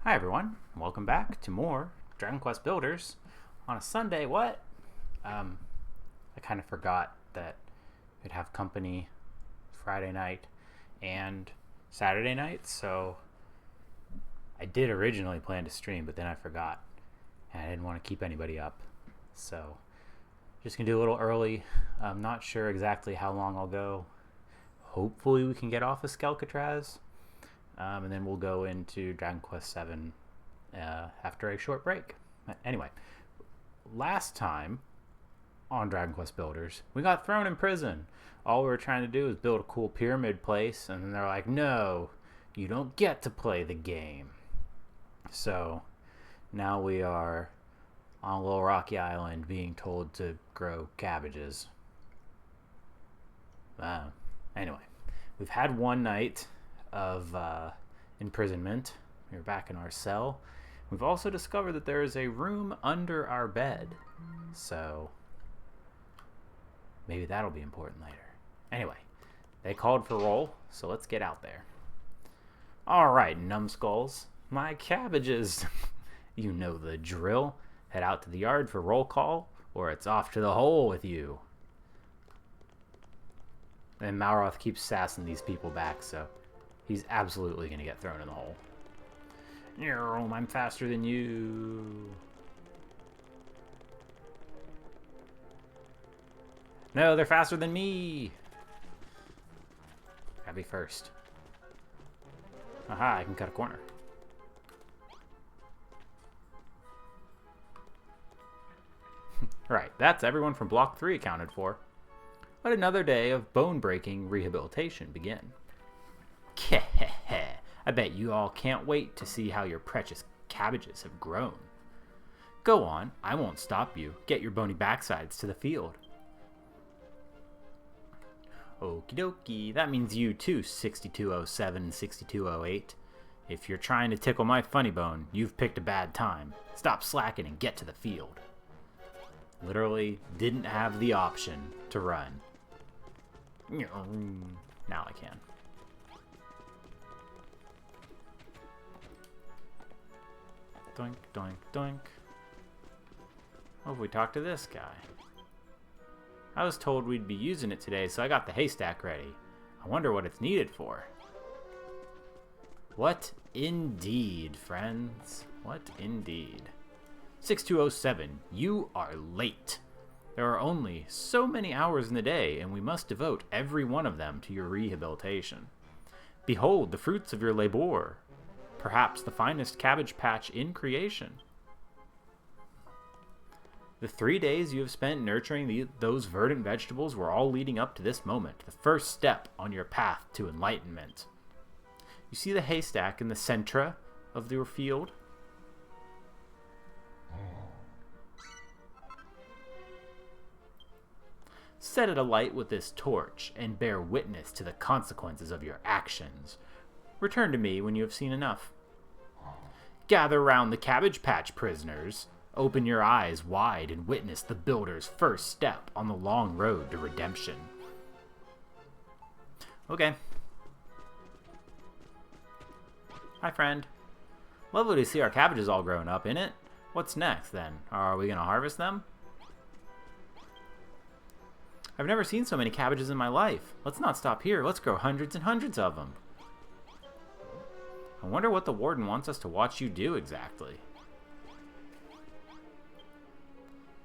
Hi everyone, welcome back to more Dragon Quest Builders on a Sunday. What? I kind of forgot that we'd have company Friday night and Saturday night, so I did originally plan to stream, but then I forgot, and I didn't want to keep anybody up. So just gonna do a little early. I'm not sure exactly how long I'll go. Hopefully we can get off of Skelkatraz. And then we'll go into Dragon Quest VII after a short break. Anyway, last time on Dragon Quest Builders, we got thrown in prison. All we were trying to do was build a cool pyramid place, and then they're like, no, you don't get to play the game. So now we are on a little rocky island being told to grow cabbages. Anyway, we've had one night of imprisonment. We're back in our cell. We've also discovered that there is a room under our bed, so maybe that'll be important later. Anyway, they called for roll, so let's get out there. Alright, numbskulls, my cabbages. You know the drill. Head out to the yard for roll call, or it's off to the hole with you. And Malroth keeps sassing these people back, so he's absolutely going to get thrown in the hole. I'm faster than you. No, they're faster than me. Gotta be first. Aha, I can cut a corner. Right, that's everyone from Block 3 accounted for. Let another day of bone-breaking rehabilitation begin. I bet you all can't wait to see how your precious cabbages have grown. Go on, I won't stop you. Get your bony backsides to the field. Okie dokie, that means you too, 6207 and 6208. If you're trying to tickle my funny bone, you've picked a bad time. Stop slacking and get to the field. Literally didn't have the option to run. Now I can. Doink, doink, doink. What if we talk to this guy? I was told we'd be using it today, so I got the haystack ready. I wonder what it's needed for. What indeed, friends? What indeed? 6207, you are late. There are only so many hours in the day, and we must devote every one of them to your rehabilitation. Behold the fruits of your labor. Perhaps the finest cabbage patch in creation. The 3 days you have spent nurturing those verdant vegetables were all leading up to this moment, the first step on your path to enlightenment. You see the haystack in the center of your field? Set it alight with this torch and bear witness to the consequences of your actions. Return to me when you have seen enough. Gather round the cabbage patch, prisoners. Open your eyes wide and witness the builder's first step on the long road to redemption. Okay. Hi, friend. Lovely to see our cabbages all grown up, innit? What's next, then? Are we going to harvest them? I've never seen so many cabbages in my life. Let's not stop here. Let's grow hundreds and hundreds of them. I wonder what the warden wants us to watch you do exactly.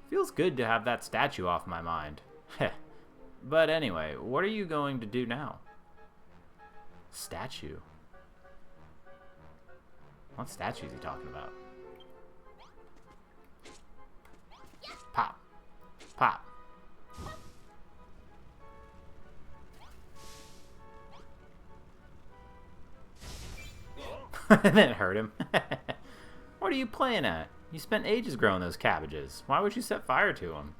Feels good to have that statue off my mind. Heh. But anyway, what are you going to do now? Statue? What statue is he talking about? Pop. Pop. That hurt him. What are you playing at? You spent ages growing those cabbages. Why would you set fire to them?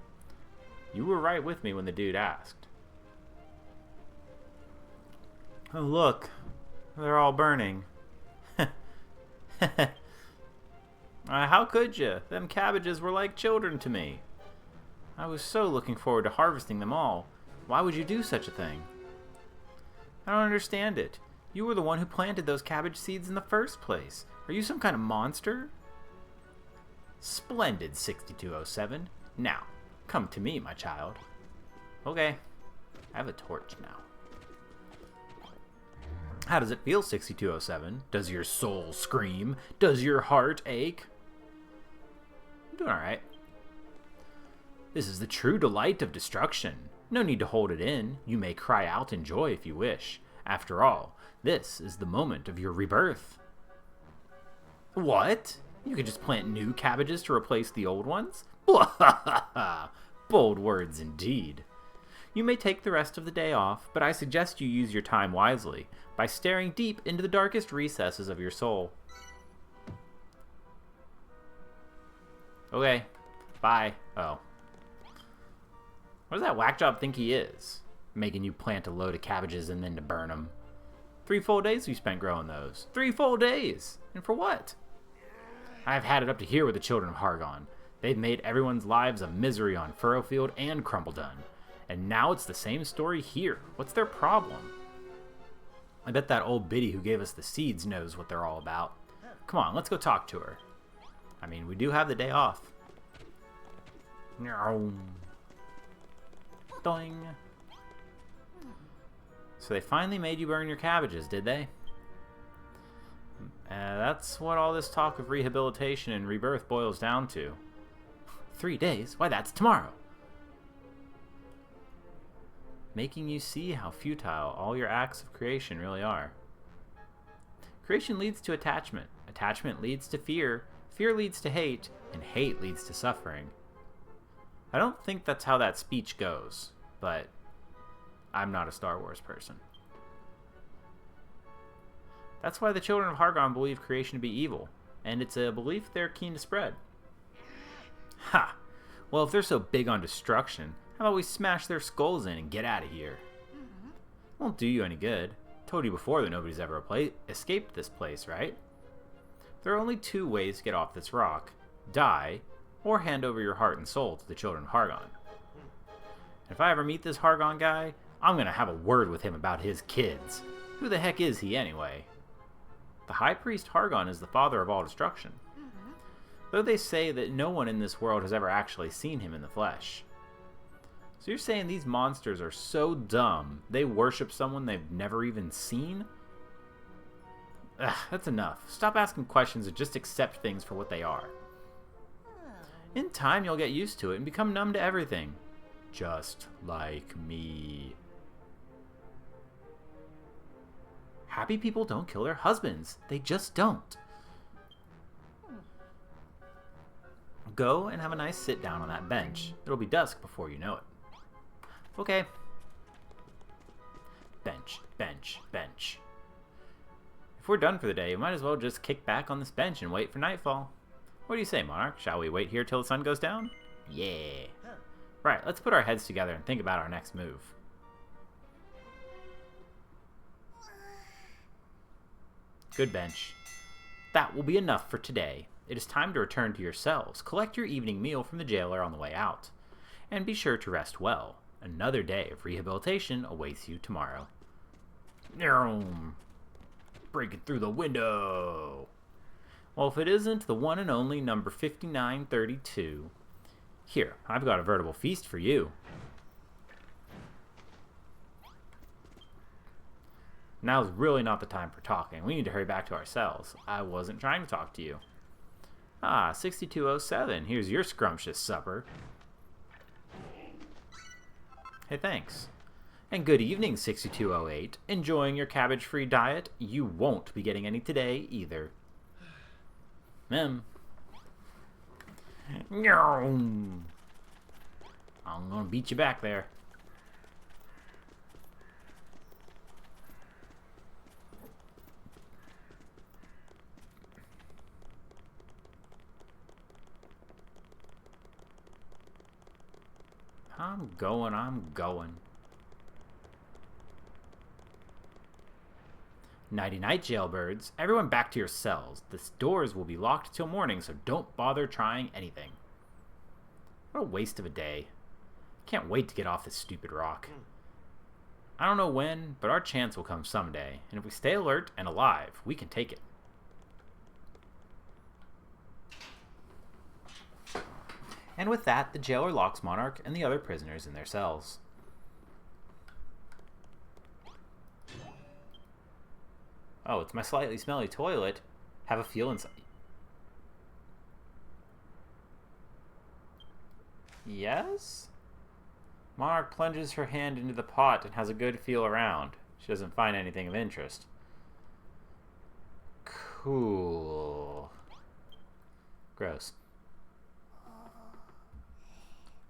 You were right with me when the dude asked. Oh, look. They're all burning. How could you? Them cabbages were like children to me. I was so looking forward to harvesting them all. Why would you do such a thing? I don't understand it. You were the one who planted those cabbage seeds in the first place. Are you some kind of monster? Splendid, 6207. Now, come to me, my child. Okay, I have a torch now. How does it feel, 6207? Does your soul scream? Does your heart ache? I'm doing alright. This is the true delight of destruction. No need to hold it in. You may cry out in joy if you wish. After all, this is the moment of your rebirth. What? You could just plant new cabbages to replace the old ones? Bold words indeed. You may take the rest of the day off, but I suggest you use your time wisely by staring deep into the darkest recesses of your soul. Okay, bye. Oh. What does that whack job think he is? Making you plant a load of cabbages and then to burn them. 3 full days we spent growing those. 3 full days! And for what? I've had it up to here with the children of Hargon. They've made everyone's lives a misery on Furrowfield and Crumbledon. And now it's the same story here. What's their problem? I bet that old biddy who gave us the seeds knows what they're all about. Come on, let's go talk to her. I mean, we do have the day off. Doing. So they finally made you burn your cabbages, did they? That's what all this talk of rehabilitation and rebirth boils down to. 3 days? Why, that's tomorrow. Making you see how futile all your acts of creation really are. Creation leads to attachment. Attachment leads to fear. Fear leads to hate. And hate leads to suffering. I don't think that's how that speech goes, but I'm not a Star Wars person. That's why the children of Hargon believe creation to be evil, and it's a belief they're keen to spread. Ha! Well, if they're so big on destruction, how about we smash their skulls in and get out of here? Won't do you any good. Told you before that nobody's ever escaped this place, right? There are only 2 ways to get off this rock. Die, or hand over your heart and soul to the children of Hargon. And if I ever meet this Hargon guy, I'm gonna have a word with him about his kids. Who the heck is he anyway? The High Priest Hargon is the father of all destruction. Though they say that no one in this world has ever actually seen him in the flesh. So you're saying these monsters are so dumb, they worship someone they've never even seen? Ugh, that's enough. Stop asking questions and just accept things for what they are. In time, you'll get used to it and become numb to everything. Just like me. Happy people don't kill their husbands. They just don't. Go and have a nice sit down on that bench. It'll be dusk before you know it. Okay. Bench, bench, bench. If we're done for the day, we might as well just kick back on this bench and wait for nightfall. What do you say, Monarch? Shall we wait here till the sun goes down? Yeah. Right, let's put our heads together and think about our next move. Good bench. That will be enough for today. It is time to return to your cells. Collect your evening meal from the jailer on the way out. And be sure to rest well. Another day of rehabilitation awaits you tomorrow. Breaking through the window. Well, if it isn't the one and only number 5932. Here, I've got a veritable feast for you. Now's really not the time for talking. We need to hurry back to our cells. I wasn't trying to talk to you. Ah, 6207. Here's your scrumptious supper. Hey, thanks. And good evening, 6208. Enjoying your cabbage-free diet? You won't be getting any today, either. I'm gonna beat you back there. I'm going. Nighty-night, jailbirds. Everyone back to your cells. The doors will be locked till morning, so don't bother trying anything. What a waste of a day. Can't wait to get off this stupid rock. I don't know when, but our chance will come someday, and if we stay alert and alive, we can take it. And with that, the jailer locks Monarch and the other prisoners in their cells. Oh, it's my slightly smelly toilet. Have a feel inside. Yes? Monarch plunges her hand into the pot and has a good feel around. She doesn't find anything of interest. Cool. Gross.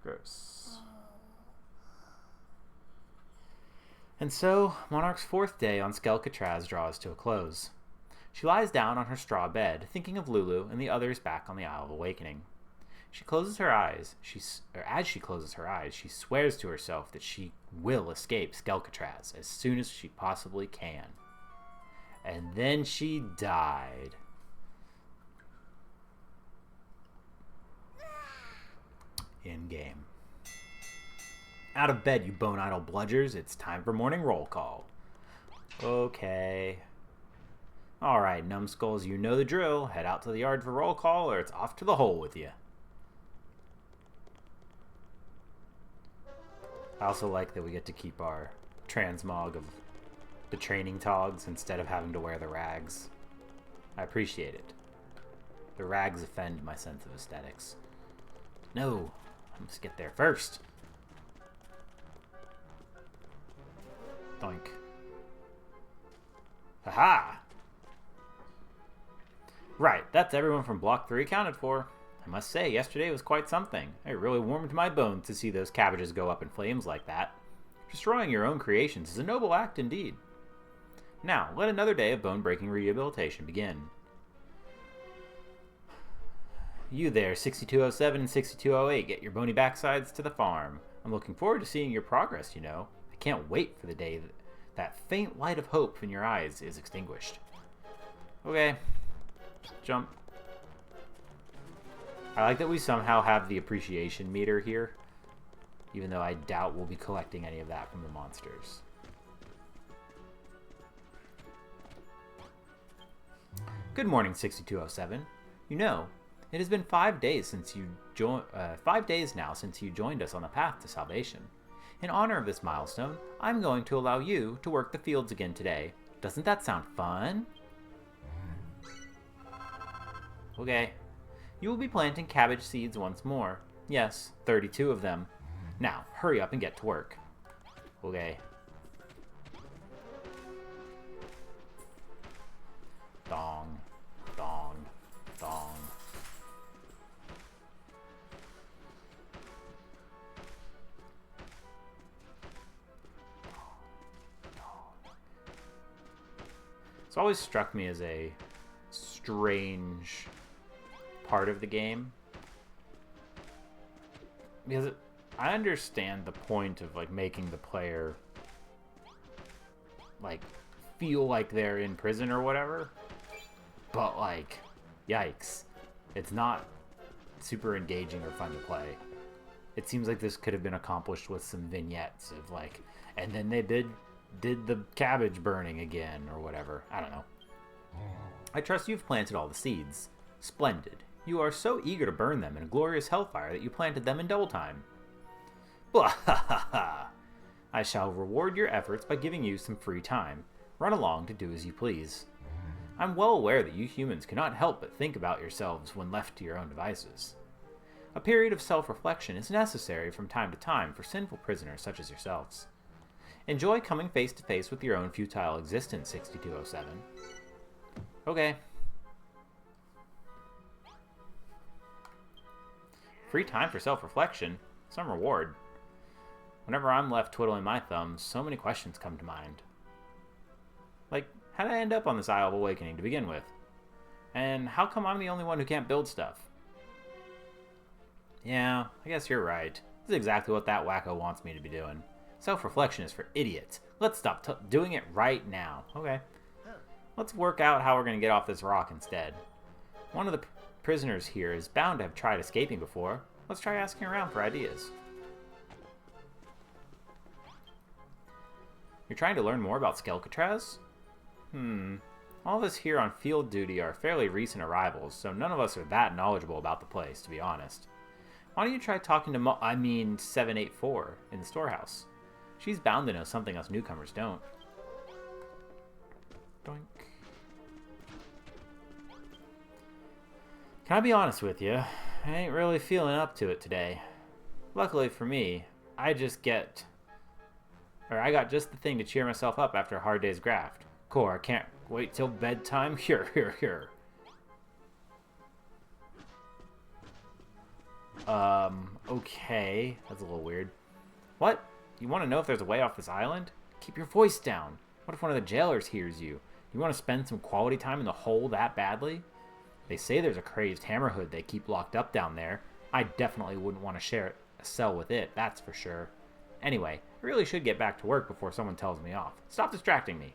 Gross. And so, Monarch's 4th day on Skelcatraz draws to a close. She lies down on her straw bed, thinking of Lulu and the others back on the Isle of Awakening. She closes her eyes. As she closes her eyes, she swears to herself that she will escape Skelcatraz as soon as she possibly can. And then she died. In game. Out of bed, you bone-idle bludgers. It's time for morning roll call. Okay. Alright, numbskulls, you know the drill. Head out to the yard for roll call, or it's off to the hole with you. I also like that we get to keep our transmog of the training togs instead of having to wear the rags. I appreciate it. The rags offend my sense of aesthetics. No, I must get there first. Doink. Haha! Right, that's everyone from Block 3 accounted for. I must say, yesterday was quite something. It really warmed my bones to see those cabbages go up in flames like that. Destroying your own creations is a noble act indeed. Now, let another day of bone-breaking rehabilitation begin. You there, 6207 and 6208, get your bony backsides to the farm. I'm looking forward to seeing your progress, you know. I can't wait for the day that faint light of hope in your eyes is extinguished. Okay. Jump. I like that we somehow have the appreciation meter here, even though I doubt we'll be collecting any of that from the monsters. Good morning, 6207. You know, it has been 5 days since you 5 days now since you joined us on the path to salvation. In honor of this milestone, I'm going to allow you to work the fields again today. Doesn't that sound fun? Okay. You will be planting cabbage seeds once more. Yes, 32 of them. Now, hurry up and get to work. Okay. Dong. Dong. Dong. It's always struck me as a strange part of the game, because I understand the point of like making the player like feel like they're in prison or whatever, but like, yikes, it's not super engaging or fun to play. It seems like this could have been accomplished with some vignettes of like, and then they did the cabbage burning again or whatever. I don't know. I trust you've planted all the seeds. Splendid. You are so eager to burn them in a glorious hellfire that you planted them in double time. Blah ha ha ha. I shall reward your efforts by giving you some free time. Run along to do as you please. I'm well aware that you humans cannot help but think about yourselves when left to your own devices. A period of self-reflection is necessary from time to time for sinful prisoners such as yourselves. Enjoy coming face to face with your own futile existence, 6207. Okay. Free time for self-reflection? Some reward. Whenever I'm left twiddling my thumbs, so many questions come to mind. Like, how did I end up on this Isle of Awakening to begin with? And how come I'm the only one who can't build stuff? Yeah, I guess you're right. This is exactly what that wacko wants me to be doing. Self-reflection is for idiots. Let's stop doing it right now. Okay. Let's work out how we're going to get off this rock instead. One of the prisoners here is bound to have tried escaping before. Let's try asking around for ideas. You're trying to learn more about Skelkatraz? All of us here on field duty are fairly recent arrivals, so none of us are that knowledgeable about the place, to be honest. Why don't you try talking to 784 in the storehouse? She's bound to know something us newcomers don't. Doink. Can I be honest with you? I ain't really feeling up to it today. Luckily for me, I got just the thing to cheer myself up after a hard day's graft. Core, I can't wait till bedtime. Here. Okay. That's a little weird. What? You want to know if there's a way off this island? Keep your voice down. What if one of the jailers hears you? You want to spend some quality time in the hole that badly? They say there's a crazed hammerhood they keep locked up down there. I definitely wouldn't want to share a cell with it, that's for sure. Anyway, I really should get back to work before someone tells me off. Stop distracting me.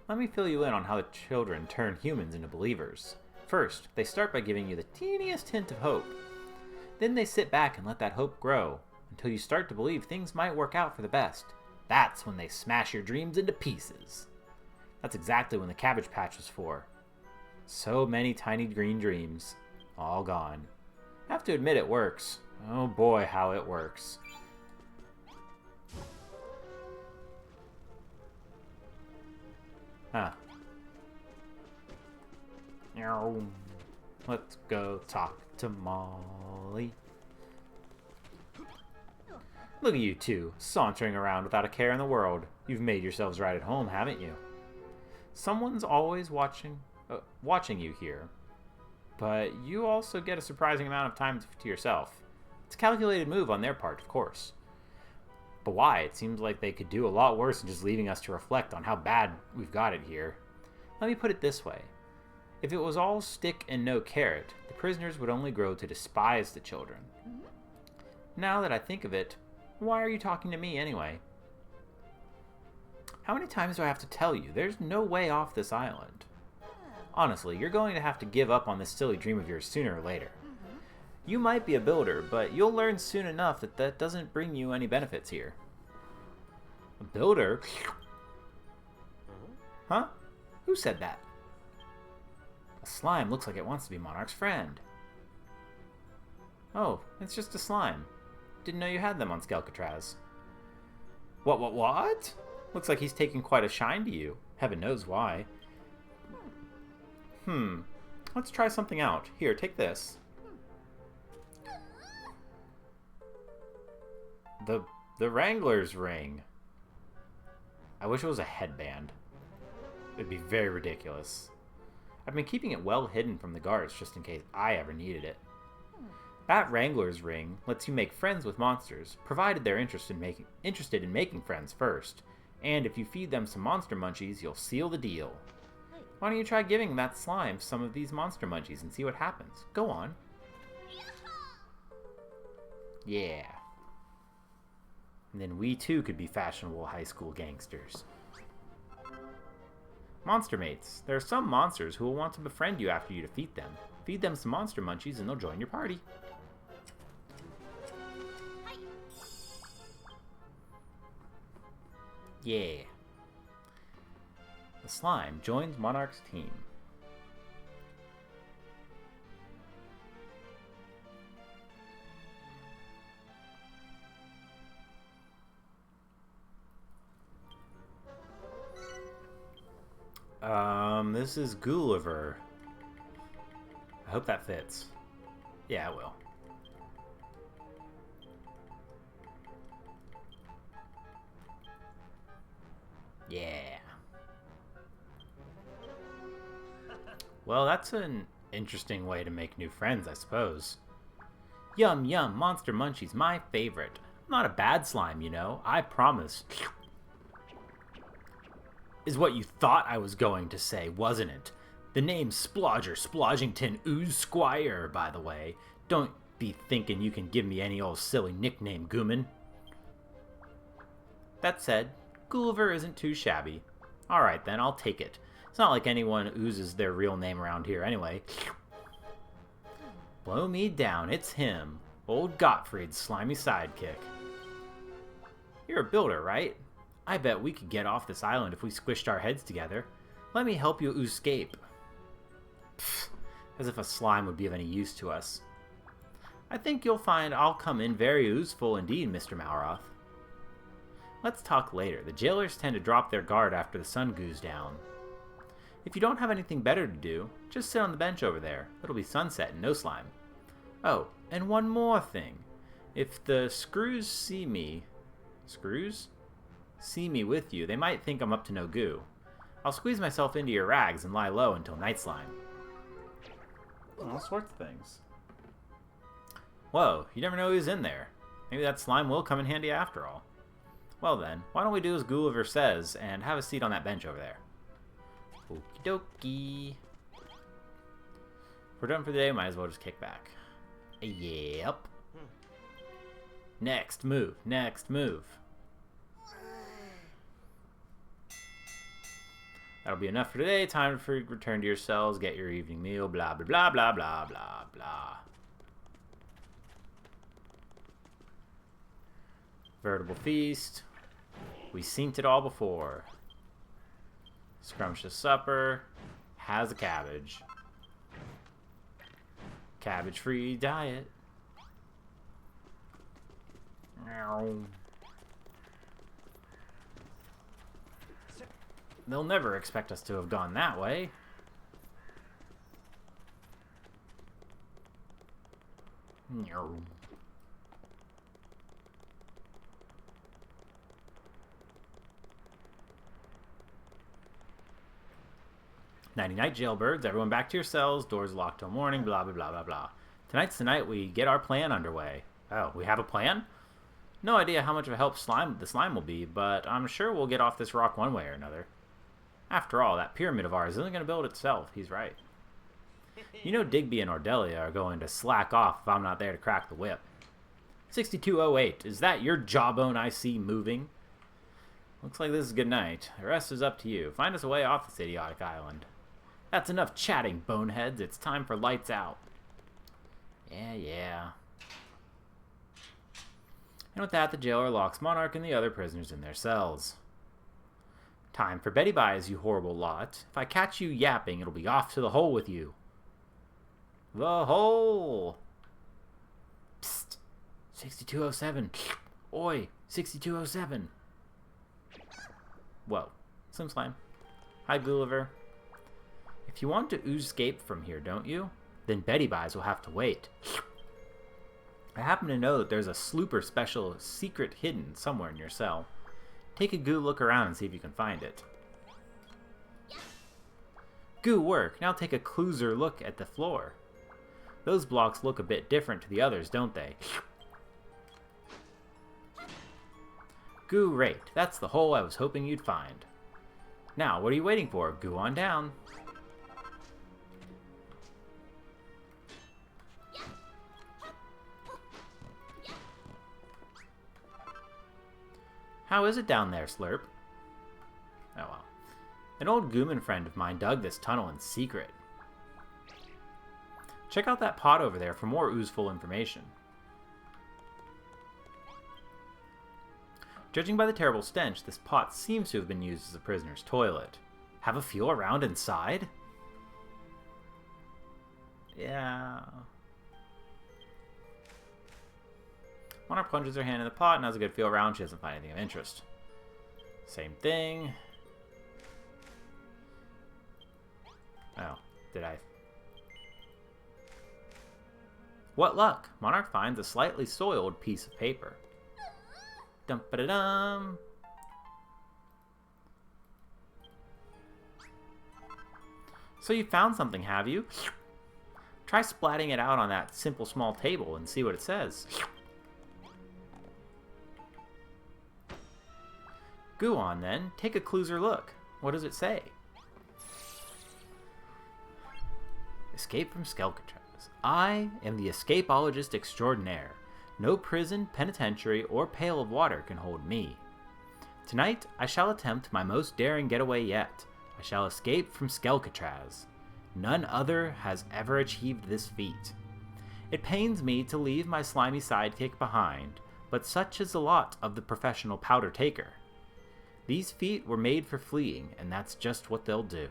Let me fill you in on how the children turn humans into believers. First, they start by giving you the teeniest hint of hope. Then they sit back and let that hope grow, until you start to believe things might work out for the best. That's when they smash your dreams into pieces. That's exactly when the Cabbage Patch was for. So many tiny green dreams, all gone. I have to admit it works. Oh boy, how it works. Huh. Let's go talk to Molly. Look at you two, sauntering around without a care in the world. You've made yourselves right at home, haven't you? Someone's always watching you here. But you also get a surprising amount of time to yourself. It's a calculated move on their part, of course. But why? It seems like they could do a lot worse than just leaving us to reflect on how bad we've got it here. Let me put it this way. If it was all stick and no carrot, the prisoners would only grow to despise the children. Now that I think of it, why are you talking to me anyway? How many times do I have to tell you? There's no way off this island. Honestly, you're going to have to give up on this silly dream of yours sooner or later. You might be a builder, but you'll learn soon enough that that doesn't bring you any benefits here. A builder? Huh? Who said that? A slime looks like it wants to be Monarch's friend. Oh, it's just a slime. Didn't know you had them on Skelkatraz. What? Looks like he's taking quite a shine to you. Heaven knows why. Let's try something out. Here, take this. The Wrangler's ring. I wish it was a headband. It'd be very ridiculous. I've been keeping it well hidden from the guards just in case I ever needed it. That Wrangler's ring lets you make friends with monsters, provided they're interested in making friends first. And if you feed them some monster munchies, you'll seal the deal. Why don't you try giving that slime some of these monster munchies and see what happens? Go on. Yeah. And then we too could be fashionable high school gangsters. Monster mates. There are some monsters who will want to befriend you after you defeat them. Feed them some monster munchies and they'll join your party. Yeah. The slime joins Monarch's team. This is Gulliver. I hope that fits. Yeah, it will. Yeah. Well, that's an interesting way to make new friends, I suppose. Yum, yum, Monster Munchie's my favorite. Not a bad slime, you know, I promise. Is what you thought I was going to say, wasn't it? The name's Splodger Splodgington Ooze Squire, by the way. Don't be thinking you can give me any old silly nickname, Gooman. That said, Gulliver isn't too shabby. Alright then, I'll take it. It's not like anyone oozes their real name around here anyway. Blow me down, it's him. Old Gottfried's slimy sidekick. You're a builder, right? I bet we could get off this island if we squished our heads together. Let me help you escape. Pfft, as if a slime would be of any use to us. I think you'll find I'll come in very useful indeed, Mr. Malroth. Let's talk later. The jailers tend to drop their guard after the sun goes down. If you don't have anything better to do, just sit on the bench over there. It'll be sunset and no slime. Oh, and one more thing. If the screws see me... Screws? See me with you, they might think I'm up to no goo. I'll squeeze myself into your rags and lie low until night slime. All sorts of things. Whoa, you never know who's in there. Maybe that slime will come in handy after all. Well then, why don't we do as Gulliver says and have a seat on that bench over there? Okie dokie. If we're done for the day, might as well just kick back. Yep. Next move, next move. That'll be enough for today. Time for return to your cells, get your evening meal, blah, blah, blah, blah, blah, blah, blah. Veritable feast. We synced it all before. Scrumptious supper. Has a cabbage. Cabbage-free diet. They'll never expect us to have gone that way. 90-night jailbirds, everyone back to your cells, doors locked till morning, blah, blah, blah, blah, blah. Tonight's the night we get our plan underway. Oh, we have a plan? No idea how much of a help the slime will be, but I'm sure we'll get off this rock one way or another. After all, that pyramid of ours isn't going to build itself. He's right. You know Digby and Ordelia are going to slack off if I'm not there to crack the whip. 6208, is that your jawbone I see moving? Looks like this is good night. The rest is up to you. Find us a way off this idiotic island. That's enough chatting, boneheads. It's time for lights out. Yeah. And with that, the jailer locks Monarch and the other prisoners in their cells. Time for Betty Buys, you horrible lot. If I catch you yapping, it'll be off to the hole with you. The hole! Psst. 6207. Oi, 6207. Whoa. Slim Slime. Hi, Gulliver. If you want to escape from here, don't you? Then Betty Buys will have to wait. I happen to know that there's a slooper special secret hidden somewhere in your cell. Take a good look around and see if you can find it. Good work. Now take a closer look at the floor. Those blocks look a bit different to the others, don't they? Great. That's the hole I was hoping you'd find. Now, what are you waiting for? Go on down. How is it down there, Slurp? Oh well. An old Gooman friend of mine dug this tunnel in secret. Check out that pot over there for more oozeful information. Judging by the terrible stench, this pot seems to have been used as a prisoner's toilet. Have a feel around inside? Yeah. Monarch plunges her hand in the pot and has a good feel around. She doesn't find anything of interest. Same thing. Oh, did I? What luck! Monarch finds a slightly soiled piece of paper. Dum-ba-da-dum! So you found something, have you? Try splatting it out on that simple small table and see what it says. Go on then, take a closer look. What does it say? Escape from Skelkatraz. I am the escapologist extraordinaire. No prison, penitentiary, or pail of water can hold me. Tonight, I shall attempt my most daring getaway yet. I shall escape from Skelkatraz. None other has ever achieved this feat. It pains me to leave my slimy sidekick behind, But such is the lot of the professional powder taker. These feet were made for fleeing, and that's just what they'll do.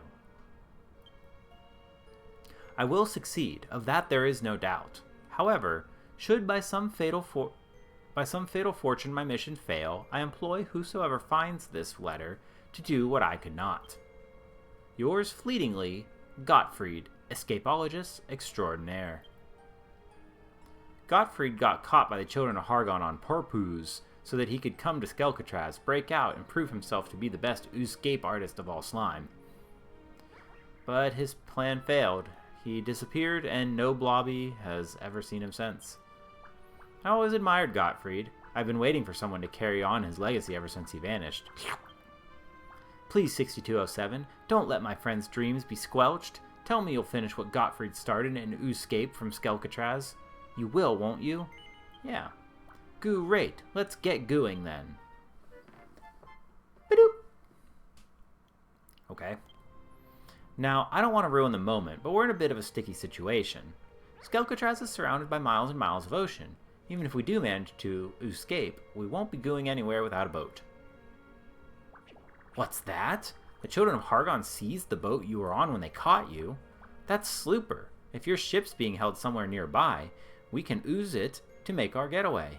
I will succeed, of that there is no doubt. However, should by some fatal fortune my mission fail, I employ whosoever finds this letter to do what I could not. Yours fleetingly, Gottfried, escapologist extraordinaire. Gottfried got caught by the children of Hargon on purpose, so that he could come to Skelkatraz, break out, and prove himself to be the best escape artist of all slime. But his plan failed. He disappeared, and no blobby has ever seen him since. I always admired Gottfried. I've been waiting for someone to carry on his legacy ever since he vanished. Please, 6207, don't let my friend's dreams be squelched. Tell me you'll finish what Gottfried started and escape from Skelkatraz. You will, won't you? Yeah. Great. Let's get gooing then. Ba-doop. Okay. Now, I don't want to ruin the moment, but we're in a bit of a sticky situation. Skelkatraz is surrounded by miles and miles of ocean. Even if we do manage to escape, we won't be gooing anywhere without a boat. What's that? The children of Hargon seized the boat you were on when they caught you. That's Slooper. If your ship's being held somewhere nearby, we can ooze it to make our getaway.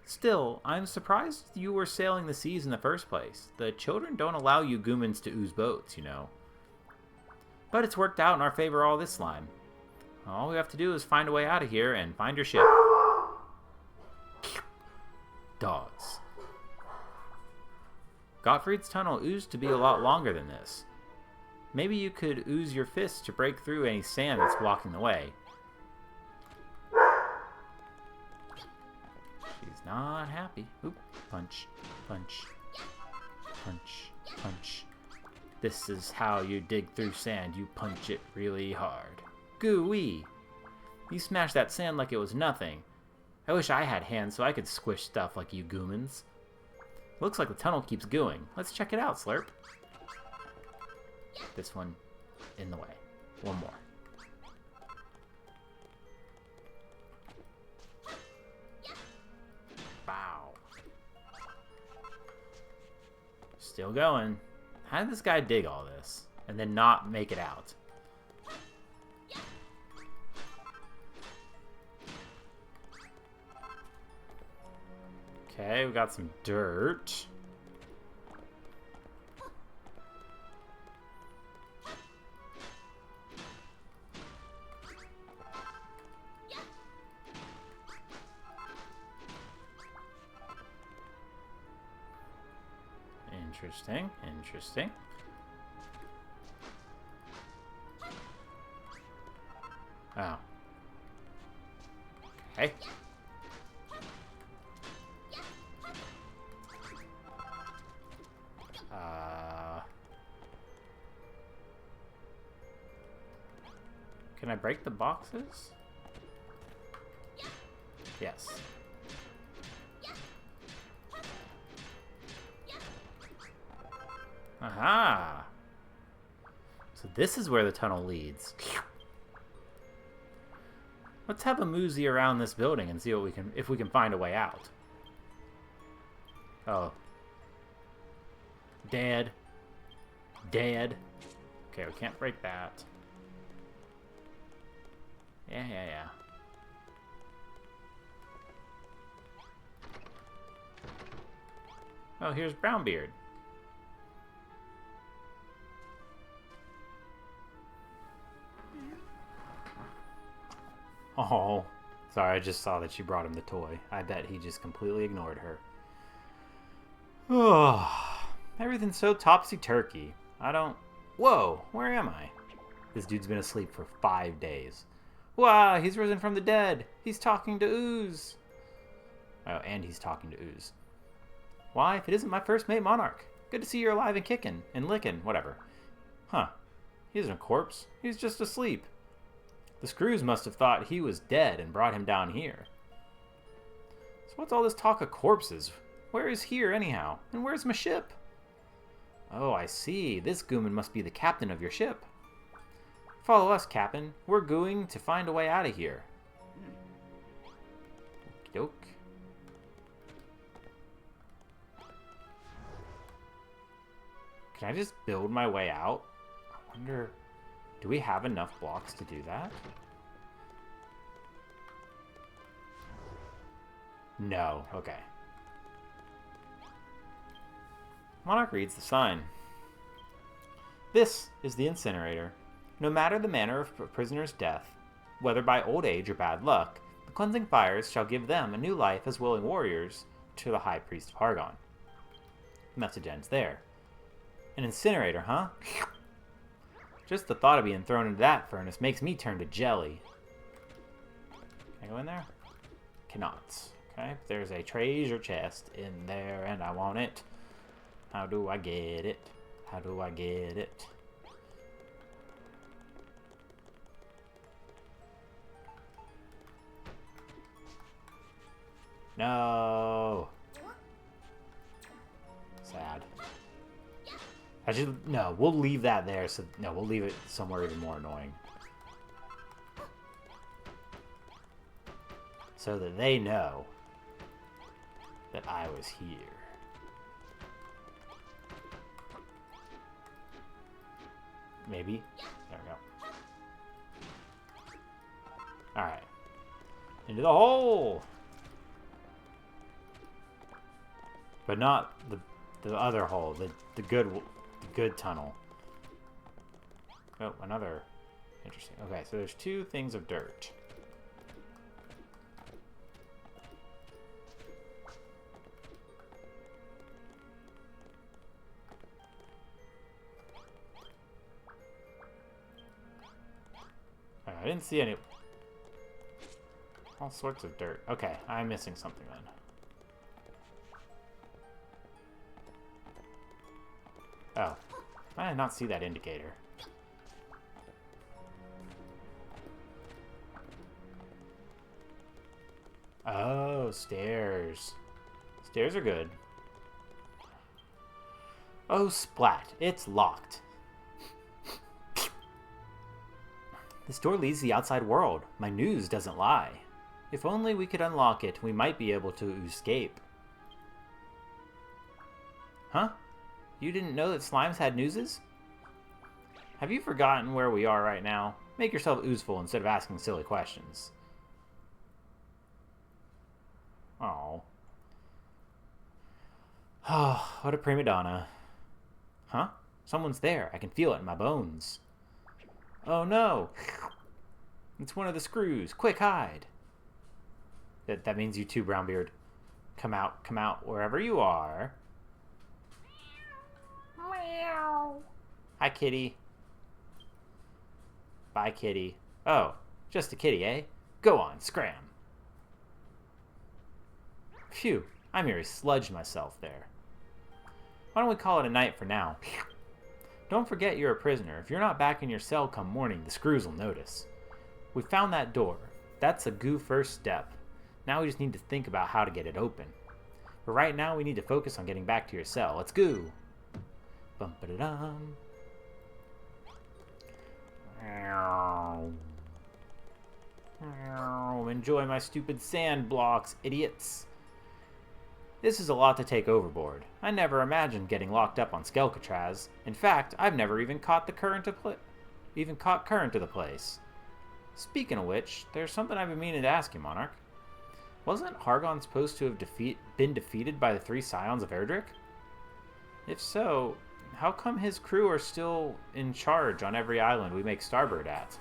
Still, I'm surprised you were sailing the seas in the first place. The children don't allow you Goomans to ooze boats, you know. But it's worked out in our favor all this slime. All we have to do is find a way out of here and find your ship. Dogs. Gottfried's tunnel oozed to be a lot longer than this. Maybe you could ooze your fists to break through any sand that's blocking the way. She's not happy. Oop. Punch. Punch. Punch. Punch. This is how you dig through sand. You punch it really hard. Gooey. You smashed that sand like it was nothing. I wish I had hands so I could squish stuff like you Goomans. Looks like the tunnel keeps going. Let's check it out, Slurp. This one in the way. One more. Bow. Still going. How did this guy dig all this and then not make it out? Okay, we got some dirt. Interesting, interesting. Oh. Okay. Can I break the boxes? Yes. Aha! So this is where the tunnel leads. Let's have a mosey around this building and see what if we can find a way out. Oh. Dead. Dead. Okay, we can't break that. Yeah. Oh, here's Brownbeard. Oh, sorry, I just saw that she brought him the toy. I bet he just completely ignored her. Oh, everything's so topsy-turvy. Whoa, where am I? This dude's been asleep for 5 days. Wow, he's risen from the dead. He's talking to Ooze. Oh, and he's talking to Ooze. Why, if it isn't my first mate Monarch. Good to see you're alive and kicking and licking, whatever. Huh, he isn't a corpse. He's just asleep. The screws must have thought he was dead and brought him down here. So what's all this talk of corpses? Where is here, anyhow? And where's my ship? Oh, I see. This Gooman must be the captain of your ship. Follow us, Captain. We're going to find a way out of here. Okey-doke. Can I just build my way out? I wonder, do we have enough blocks to do that? No. Okay. Monarch reads the sign. This is the incinerator. No matter the manner of a prisoner's death, whether by old age or bad luck, the cleansing fires shall give them a new life as willing warriors to the High Priest of Hargon. The message ends there. An incinerator, huh? Just the thought of being thrown into that furnace makes me turn to jelly. Can I go in there? Cannot. Okay, there's a treasure chest in there and I want it. How do I get it? How do I get it? No. Sad. Actually, no, we'll leave that there. So no, we'll leave it somewhere even more annoying. So that they know that I was here. Maybe. There we go. Alright. Into the hole! But not the other hole, the good tunnel. Oh, another interesting. Okay, so there's 2 things of dirt. I didn't see any. All sorts of dirt. Okay, I'm missing something then. Oh, I did not see that indicator. Oh, stairs. Stairs are good. Oh, splat. It's locked. This door leads to the outside world. My news doesn't lie. If only we could unlock it, we might be able to escape. Huh? You didn't know that slimes had nooses? Have you forgotten where we are right now? Make yourself oozeful instead of asking silly questions. Oh. Oh, what a prima donna. Huh? Someone's there. I can feel it in my bones. Oh no! It's one of the screws. Quick, hide! That means you too, Brownbeard. Come out wherever you are. Meow. Hi, kitty. Bye, kitty. Oh, just a kitty, eh? Go on, scram. Phew, I merely sludged myself there. Why don't we call it a night for now? Don't forget you're a prisoner. If you're not back in your cell come morning, the screws will notice. We found that door. That's a goo first step. Now we just need to think about how to get it open. But right now we need to focus on getting back to your cell. Let's go. Bum-ba-da-dum. Enjoy my stupid sand blocks, idiots. This is a lot to take overboard. I never imagined getting locked up on Skelcatraz. In fact, I've never even caught current to the place. Speaking of which, there's something I've been meaning to ask you, Monarch. Wasn't Hargon supposed to have been defeated by the 3 scions of Erdrick? If so, how come his crew are still in charge on every island we make starboard at?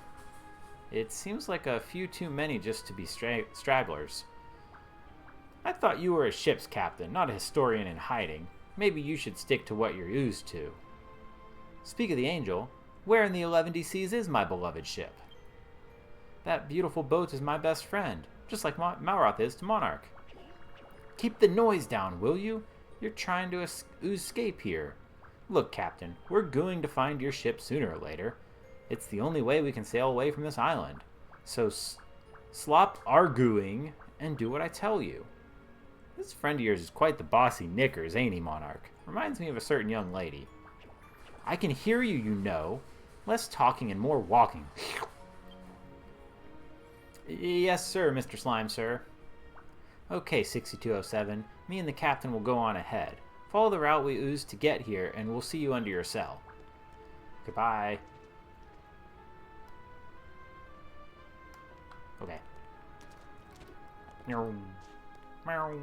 It seems like a few too many just to be stragglers. I thought you were a ship's captain, not a historian in hiding. Maybe you should stick to what you're used to. Speak of the Angel, where in the 11 seas is my beloved ship? That beautiful boat is my best friend, just like Malroth is to Monarch. Keep the noise down, will you? You're trying to escape here. Look, Captain, we're going to find your ship sooner or later. It's the only way we can sail away from this island. So slop arguing and do what I tell you. This friend of yours is quite the bossy knickers, ain't he, Monarch? Reminds me of a certain young lady. I can hear you, you know. Less talking and more walking. Yes, sir, Mr. Slime, sir. Okay, 6207. Me and the captain will go on ahead. Follow the route we oozed to get here, and we'll see you under your cell. Goodbye. Okay. Meow. Meow.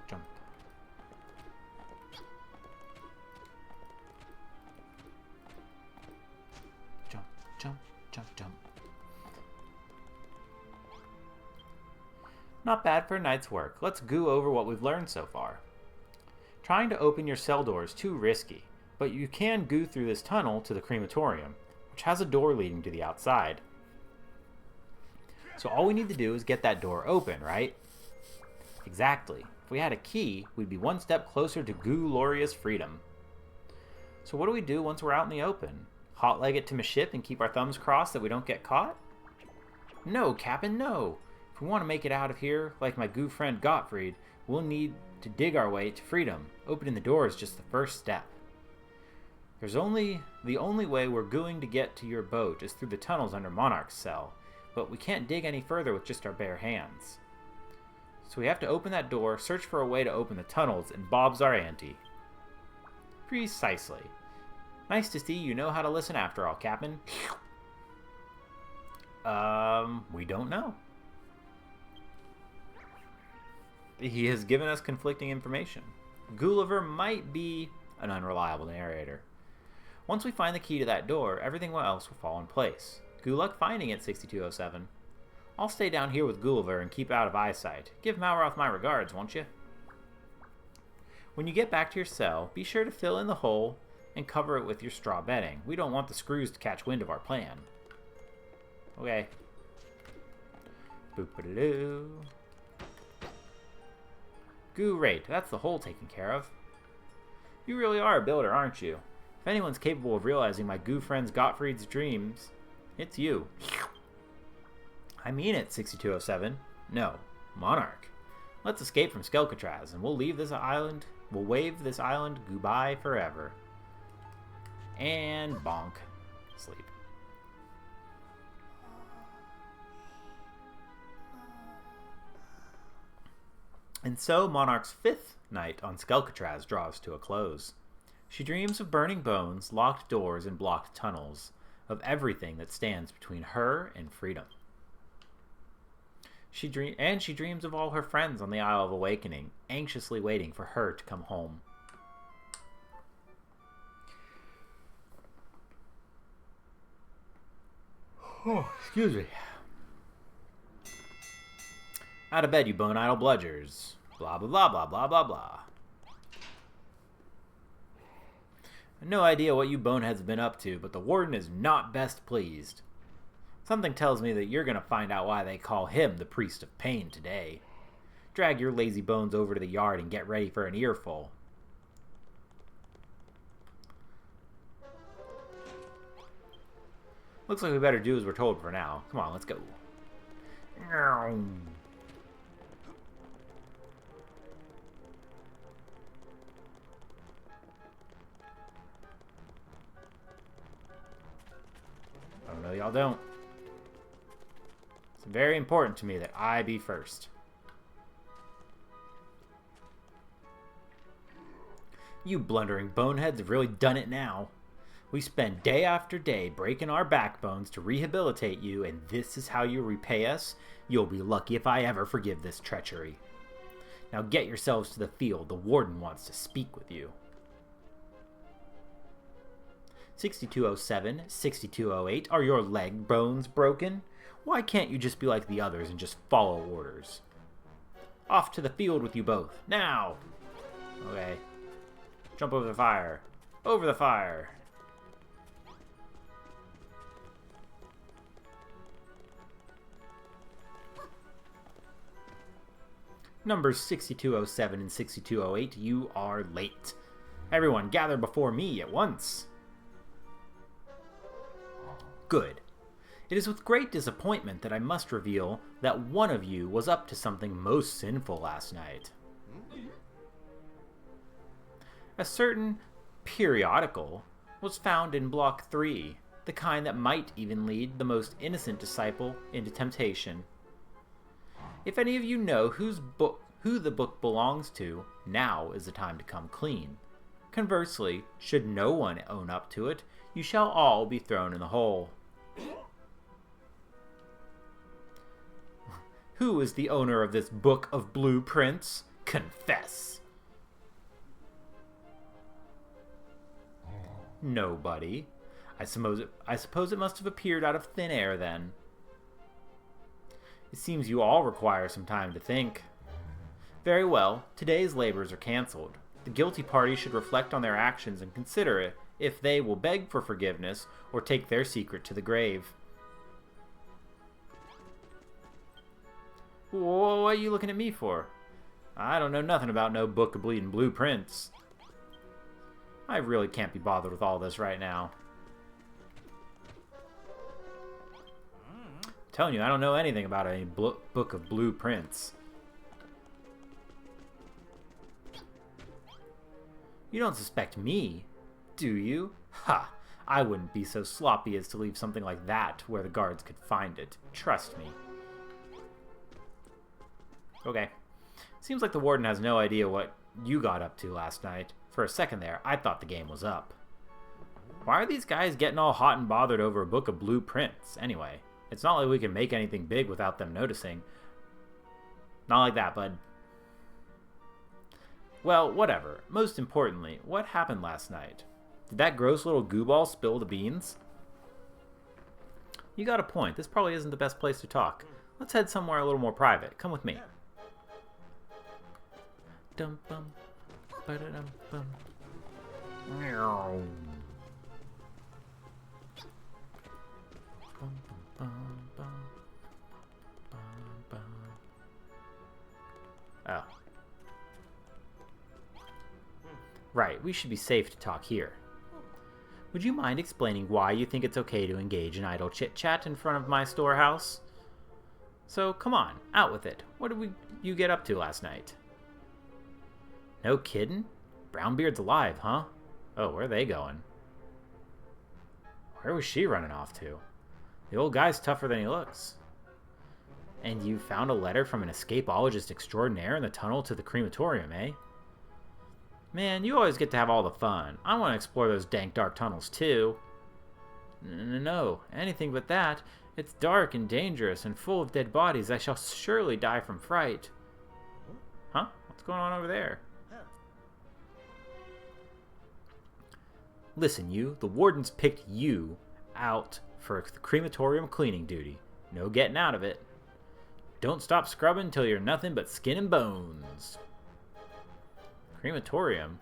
Jump. Jump, jump, jump, jump. Not bad for a night's work. Let's go over what we've learned so far. Trying to open your cell door is too risky, but you can go through this tunnel to the crematorium, which has a door leading to the outside. So all we need to do is get that door open, right? Exactly. If we had a key, we'd be one step closer to glorious freedom. So what do we do once we're out in the open? Hot-leg it to my ship and keep our thumbs crossed that we don't get caught? No, Captain, no. If we want to make it out of here, like my goo friend Gottfried, we'll need to dig our way to freedom. Opening the door is just the first step. The only way we're going to get to your boat is through the tunnels under Monarch's cell, but we can't dig any further with just our bare hands. So we have to open that door, search for a way to open the tunnels, and Bob's our ante. Precisely. Nice to see you know how to listen after all, Captain. We don't know. He has given us conflicting information. Gulliver might be an unreliable narrator. Once we find the key to that door, everything else will fall in place. Good luck finding it, 6207. I'll stay down here with Gulliver and keep out of eyesight. Give Malroth my regards, won't you? When you get back to your cell, be sure to fill in the hole and cover it with your straw bedding. We don't want the screws to catch wind of our plan. Okay. Boop-a-doo. Great, that's the hole taken care of. You really are a builder, aren't you? If anyone's capable of realizing my goo friend's Gottfried's dreams, it's you. I mean it, 6207. No, Monarch. Let's escape from Skelkatraz, and we'll leave this island. We'll wave this island goodbye forever. And bonk. Sleep. And so Monarch's 5th night on Skelkatraz draws to a close. She dreams of burning bones, locked doors, and blocked tunnels, of everything that stands between her and freedom. She dreams of all her friends on the Isle of Awakening, anxiously waiting for her to come home. Oh, excuse me. Out of bed, you bone-idle bludgers. Blah, blah, blah, blah, blah, blah, blah. No idea what you boneheads have been up to, but the warden is not best pleased. Something tells me that you're going to find out why they call him the priest of pain today. Drag your lazy bones over to the yard and get ready for an earful. Looks like we better do as we're told for now. Come on, let's go. Oh no, y'all don't. It's very important to me that I be first. You blundering boneheads have really done it now. We spend day after day breaking our backbones to rehabilitate you, and this is how you repay us? You'll be lucky if I ever forgive this treachery. Now get yourselves to the field. The warden wants to speak with you. 6207, 6208, are your leg bones broken? Why can't you just be like the others and just follow orders? Off to the field with you both, now! Okay. Jump over the fire. Over the fire! Numbers 6207 and 6208, you are late. Everyone gather before me at once. Good. It is with great disappointment that I must reveal that one of you was up to something most sinful last night. A certain periodical was found in Block 3, the kind that might even lead the most innocent disciple into temptation. If any of you know whose book who the book belongs to, now is the time to come clean. Conversely, should no one own up to it, you shall all be thrown in the hole. Who is the owner of this book of blueprints? Confess. Nobody. I suppose it must have appeared out of thin air then. It seems you all require some time to think. Very well, today's labors are cancelled. The guilty party should reflect on their actions and consider if they will beg for forgiveness or take their secret to the grave. What are you looking at me for? I don't know nothing about no book of bleeding blueprints. I really can't be bothered with all this right now. I'm telling you, I don't know anything about any book of blueprints. You don't suspect me, do you? Ha! I wouldn't be so sloppy as to leave something like that where the guards could find it. Trust me. Okay. Seems like the warden has no idea what you got up to last night. For a second there, I thought the game was up. Why are these guys getting all hot and bothered over a book of blueprints, anyway? It's not like we can make anything big without them noticing. Not like that, bud. Well, whatever. Most importantly, what happened last night? Did that gross little gooball spill the beans? You got a point. This probably isn't the best place to talk. Let's head somewhere a little more private. Come with me. Dum bum, ba-da-dum bum. Meow. Bum bum bum bum bum. Oh. Right, we should be safe to talk here. Would you mind explaining why you think it's okay to engage in idle chit-chat in front of my storehouse? So, come on, out with it. What did you get up to last night? No kiddin'? Brownbeard's alive, huh? Oh, where are they going? Where was she running off to? The old guy's tougher than he looks. And you found a letter from an escapologist extraordinaire in the tunnel to the crematorium, eh? Man, you always get to have all the fun. I want to explore those dank dark tunnels, too. No, anything but that. It's dark and dangerous and full of dead bodies. I shall surely die from fright. Huh? What's going on over there? Listen, you. The wardens picked you out for the crematorium cleaning duty. No getting out of it. Don't stop scrubbing till you're nothing but skin and bones. Crematorium?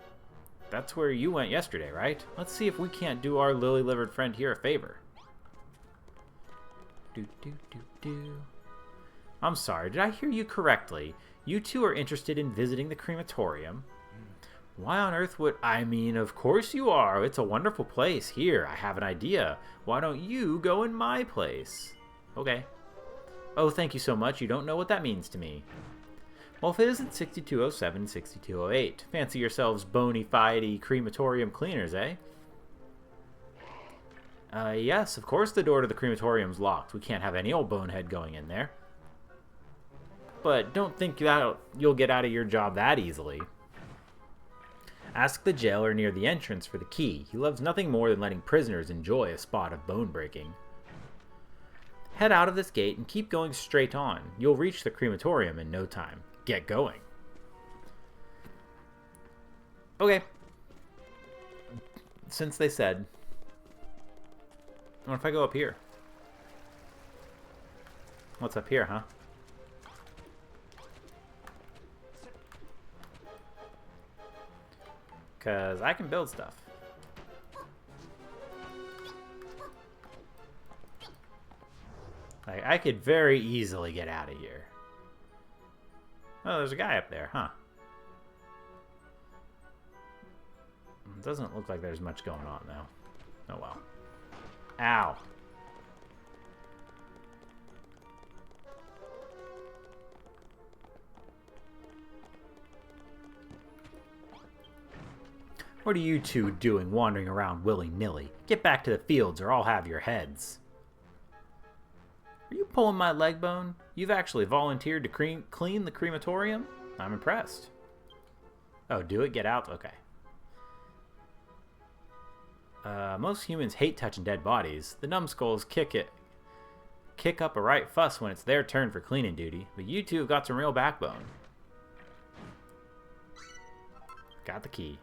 That's where you went yesterday, right? Let's see if we can't do our lily-livered friend here a favor. I'm sorry, did I hear you correctly? You two are interested in visiting the crematorium? Why on earth would... I mean, of course you are. It's a wonderful place. Here, I have an idea. Why don't you go in my place? Okay. Oh, thank you so much. You don't know what that means to me. Well, if it isn't 6207, 6208. Fancy yourselves bony fiety crematorium cleaners, eh? Yes, of course the door to the crematorium's locked. We can't have any old bonehead going in there. But don't think that you'll get out of your job that easily. Ask the jailer near the entrance for the key. He loves nothing more than letting prisoners enjoy a spot of bone breaking. Head out of this gate and keep going straight on. You'll reach the crematorium in no time. Get going. Okay. Since they said... What if I go up here? What's up here, huh? Because I can build stuff. Like, I could very easily get out of here. Oh, there's a guy up there, huh? It doesn't look like there's much going on, though. Oh, well. Ow. What are you two doing wandering around willy-nilly? Get back to the fields or I'll have your heads. Are you pulling my leg bone? You've actually volunteered to clean the crematorium? I'm impressed. Oh, do it? Get out? Okay. Most humans hate touching dead bodies. The numbskulls kick up a right fuss when it's their turn for cleaning duty, but you two have got some real backbone. Got the key.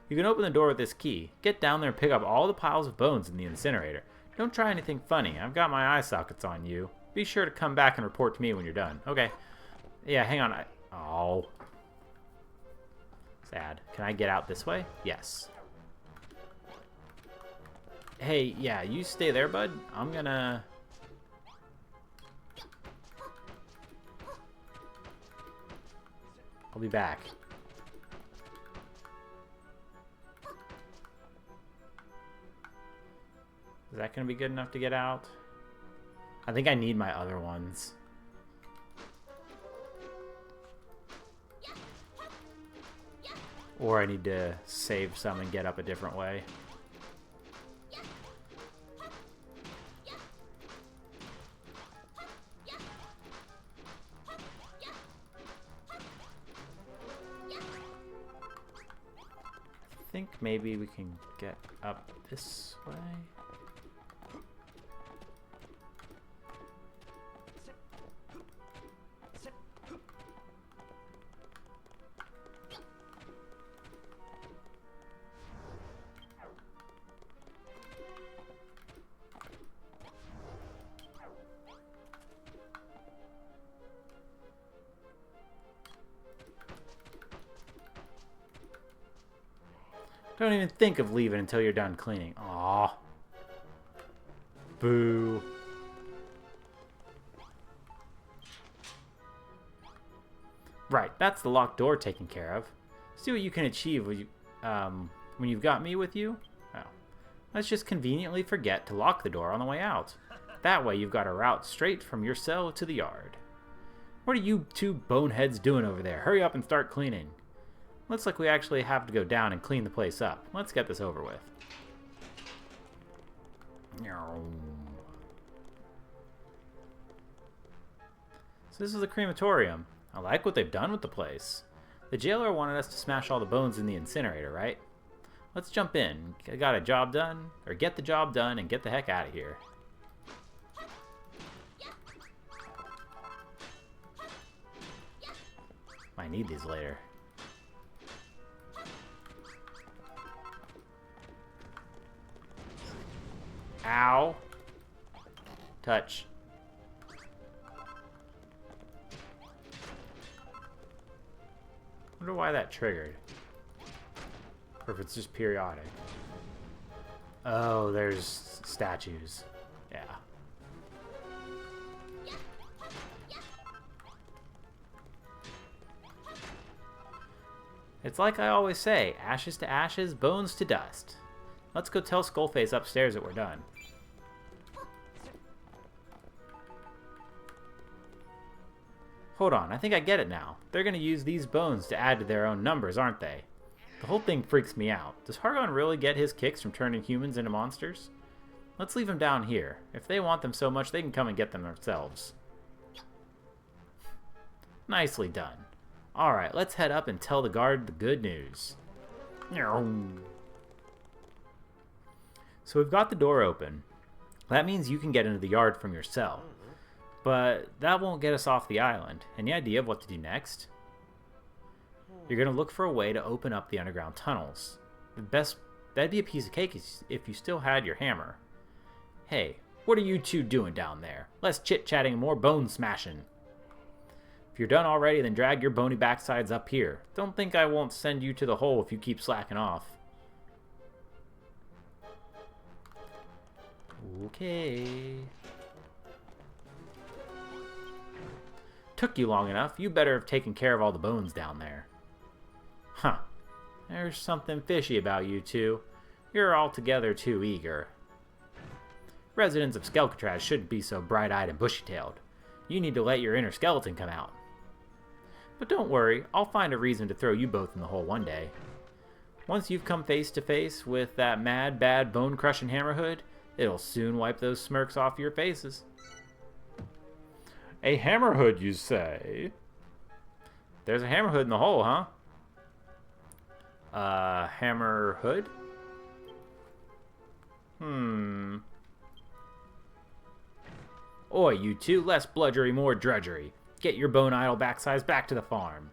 You can open the door with this key. Get down there and pick up all the piles of bones in the incinerator. Don't try anything funny. I've got my eye sockets on you. Be sure to come back and report to me when you're done. Okay. Yeah, hang on. Oh. Sad. Can I get out this way? Yes. Hey, yeah, you stay there, bud. I'm gonna... I'll be back. Is that gonna be good enough to get out? I think I need my other ones. Or I need to save some and get up a different way. I think maybe we can get up this way. Don't even think of leaving until you're done cleaning. Aww. Boo. Right, that's the locked door taken care of. See what you can achieve when you've got me with you? Oh. Let's just conveniently forget to lock the door on the way out. That way you've got a route straight from your cell to the yard. What are you two boneheads doing over there? Hurry up and start cleaning. Looks like we actually have to go down and clean the place up. Let's get this over with. So this is a crematorium. I like what they've done with the place. The jailer wanted us to smash all the bones in the incinerator, right? Let's jump in. Got a job done? Or get the job done and get the heck out of here. Might need these later. Ow. Touch. Wonder why that triggered. Or if it's just periodic. Oh, there's statues. Yeah. It's like I always say, ashes to ashes, bones to dust. Let's go tell Skullface upstairs that we're done. Hold on, I think I get it now. They're going to use these bones to add to their own numbers, aren't they? The whole thing freaks me out. Does Hargon really get his kicks from turning humans into monsters? Let's leave them down here. If they want them so much, they can come and get them themselves. Nicely done. Alright, let's head up and tell the guard the good news. So we've got the door open. That means you can get into the yard from your cell. But that won't get us off the island. Any idea of what to do next? You're going to look for a way to open up the underground tunnels. That'd be a piece of cake if you still had your hammer. Hey, what are you two doing down there? Less chit-chatting and more bone smashing. If you're done already, then drag your bony backsides up here. Don't think I won't send you to the hole if you keep slacking off. Okay. Took you long enough. You better have taken care of all the bones down there. Huh. There's something fishy about you two. You're altogether too eager. Residents of Skelcatraz shouldn't be so bright-eyed and bushy-tailed. You need to let your inner skeleton come out. But don't worry, I'll find a reason to throw you both in the hole one day. Once you've come face to face with that mad, bad, bone-crushing hammerhood, it'll soon wipe those smirks off your faces. A hammerhood, you say? there's a hammer hood in the hole, huh? Hammer hood? Oi, you two, less bludgery, more drudgery. Get your bone idle backsides back to the farm.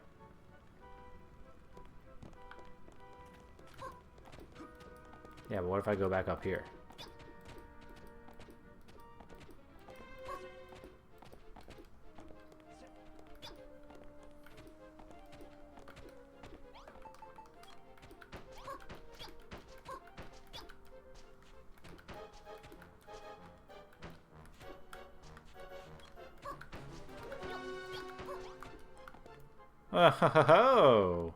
Yeah, but what if I go back up here? Oh,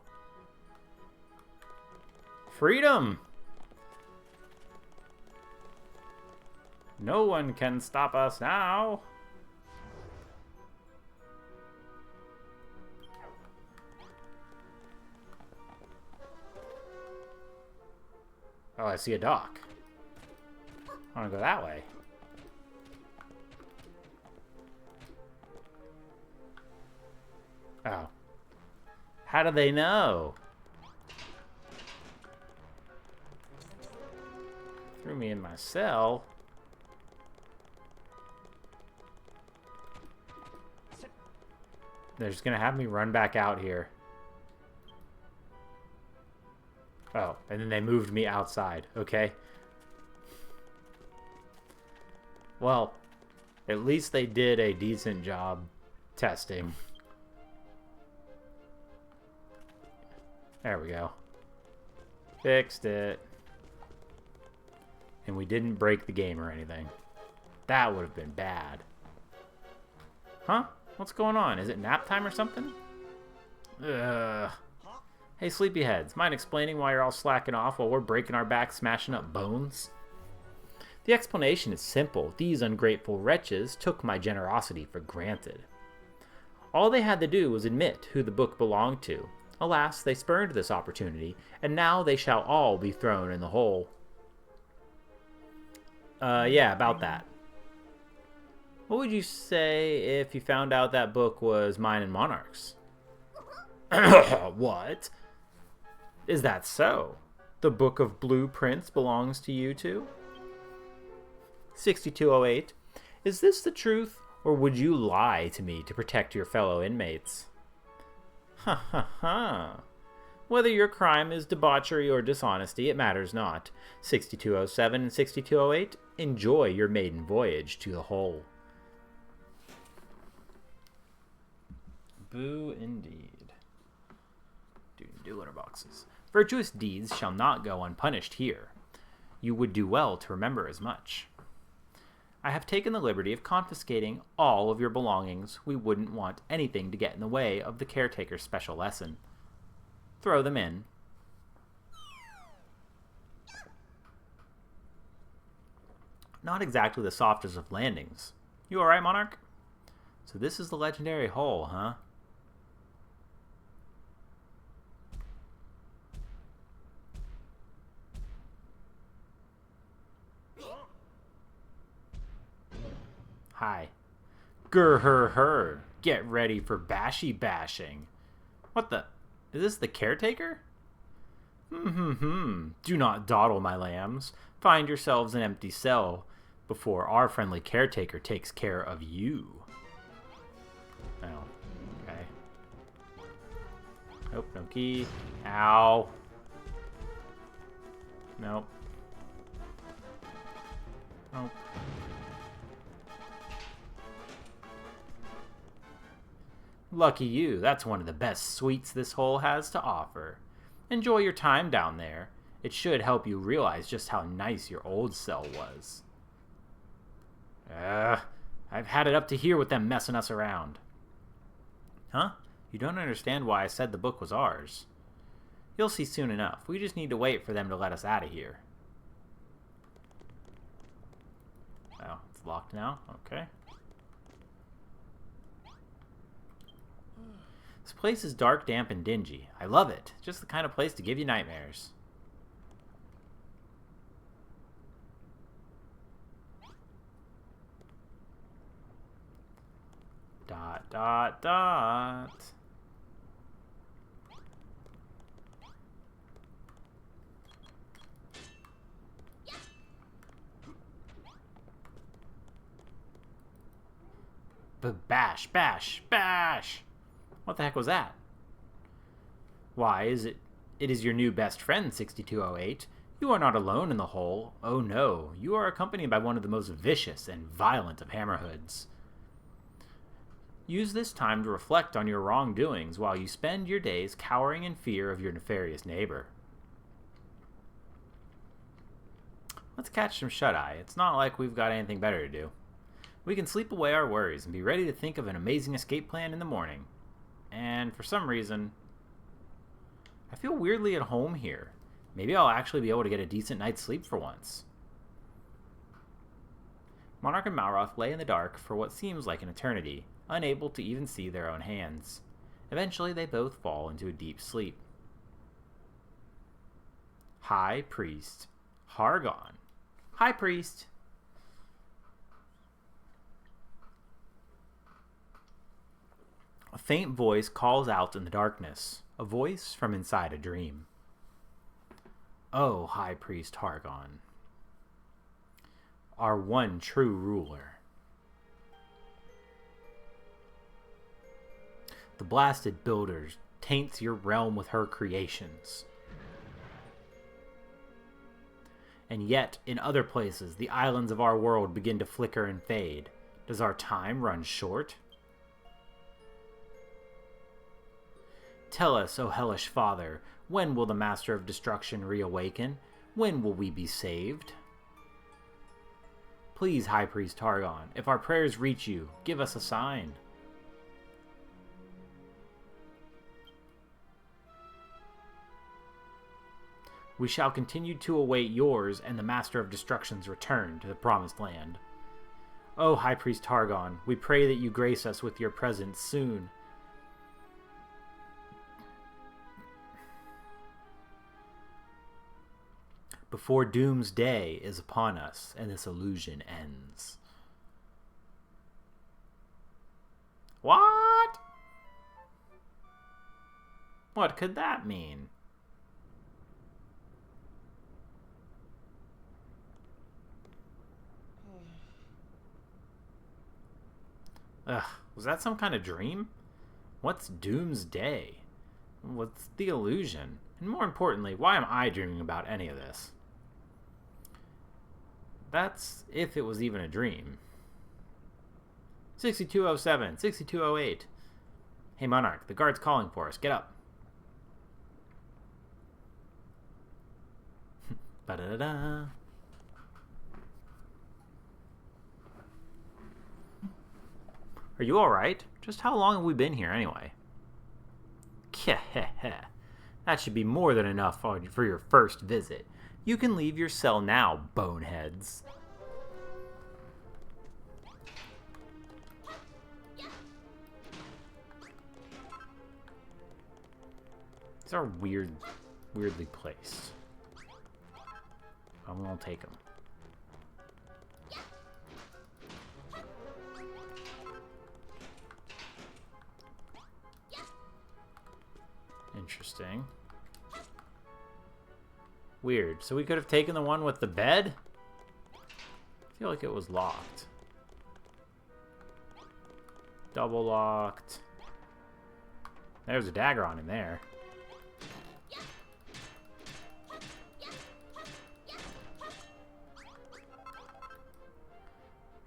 freedom! No one can stop us now. Oh, I see a dock. I want to go that way. Oh. How do they know? Threw me in my cell. They're just gonna have me run back out here. Oh, and then they moved me outside. Okay. Well, at least they did a decent job testing. There we go. Fixed it. And we didn't break the game or anything. That would have been bad. Huh? What's going on? Is it nap time or something? Ugh. Hey, sleepyheads, mind explaining why you're all slacking off while we're breaking our backs smashing up bones? The explanation is simple. These ungrateful wretches took my generosity for granted. All they had to do was admit who the book belonged to. Alas, they spurned this opportunity, and now they shall all be thrown in the hole. Yeah, about that. What would you say if you found out that book was mine and Monarch's? What? Is that so? The Book of Blueprints belongs to you two? 6208. Is this the truth, or would you lie to me to protect your fellow inmates? Ha ha ha. Whether your crime is debauchery or dishonesty, it matters not. 6207 and 6208, enjoy your maiden voyage to the hole. Boo indeed. Do litter boxes. Virtuous deeds shall not go unpunished here. You would do well to remember as much. I have taken the liberty of confiscating all of your belongings. We wouldn't want anything to get in the way of the caretaker's special lesson. Throw them in. Not exactly the softest of landings. You alright, Monarch? So this is the legendary hole, huh? Hi. Grr-her-her. Get ready for bashy bashing. What the? Is this the caretaker? Do not dawdle, my lambs. Find yourselves an empty cell before our friendly caretaker takes care of you. Oh, okay. Nope, no key. Ow. Nope. Nope. Lucky you, that's one of the best sweets this hole has to offer. Enjoy your time down there. It should help you realize just how nice your old cell was. I've had it up to here with them messing us around. Huh? You don't understand why I said the book was ours. You'll see soon enough. We just need to wait for them to let us out of here. Oh, it's locked now? Okay. This place is dark, damp, and dingy. I love it. Just the kind of place to give you nightmares. Dot, dot, dot. Bash, bash, bash! What the heck was that? Why, it is your new best friend, 6208. You are not alone in the hole. Oh no, you are accompanied by one of the most vicious and violent of hammerhoods. Use this time to reflect on your wrongdoings while you spend your days cowering in fear of your nefarious neighbor. Let's catch some shut-eye. It's not like we've got anything better to do. We can sleep away our worries and be ready to think of an amazing escape plan in the morning. And for some reason, I feel weirdly at home here. Maybe I'll actually be able to get a decent night's sleep for once. Monarch and Malroth lay in the dark for what seems like an eternity, unable to even see their own hands. Eventually, they both fall into a deep sleep. High Priest Hargon. High Priest. A faint voice calls out in the darkness, a voice from inside a dream. Oh, High Priest Hargon, our one true ruler. The blasted builders taints your realm with her creations. And yet, in other places, the islands of our world begin to flicker and fade. Does our time run short? Tell us, O hellish father, when will the Master of Destruction reawaken? When will we be saved? Please, High Priest Hargon, if our prayers reach you, give us a sign. We shall continue to await yours and the Master of Destruction's return to the Promised Land. O High Priest Hargon, we pray that you grace us with your presence soon. Before Doom's day is upon us and this illusion ends. What? What could that mean? Ugh, was that some kind of dream? What's Doom's day? What's the illusion? And more importantly, why am I dreaming about any of this? That's if it was even a dream. 6207, 6208. Hey, Monarch, the guard's calling for us. Get up. Ba-da-da-da. Are you alright? Just how long have we been here anyway? That should be more than enough for your first visit. You can leave your cell now, boneheads. These are weirdly placed. I'm gonna take them. Interesting. Weird. So we could have taken the one with the bed? I feel like it was locked. Double locked. There's a dagger on him there.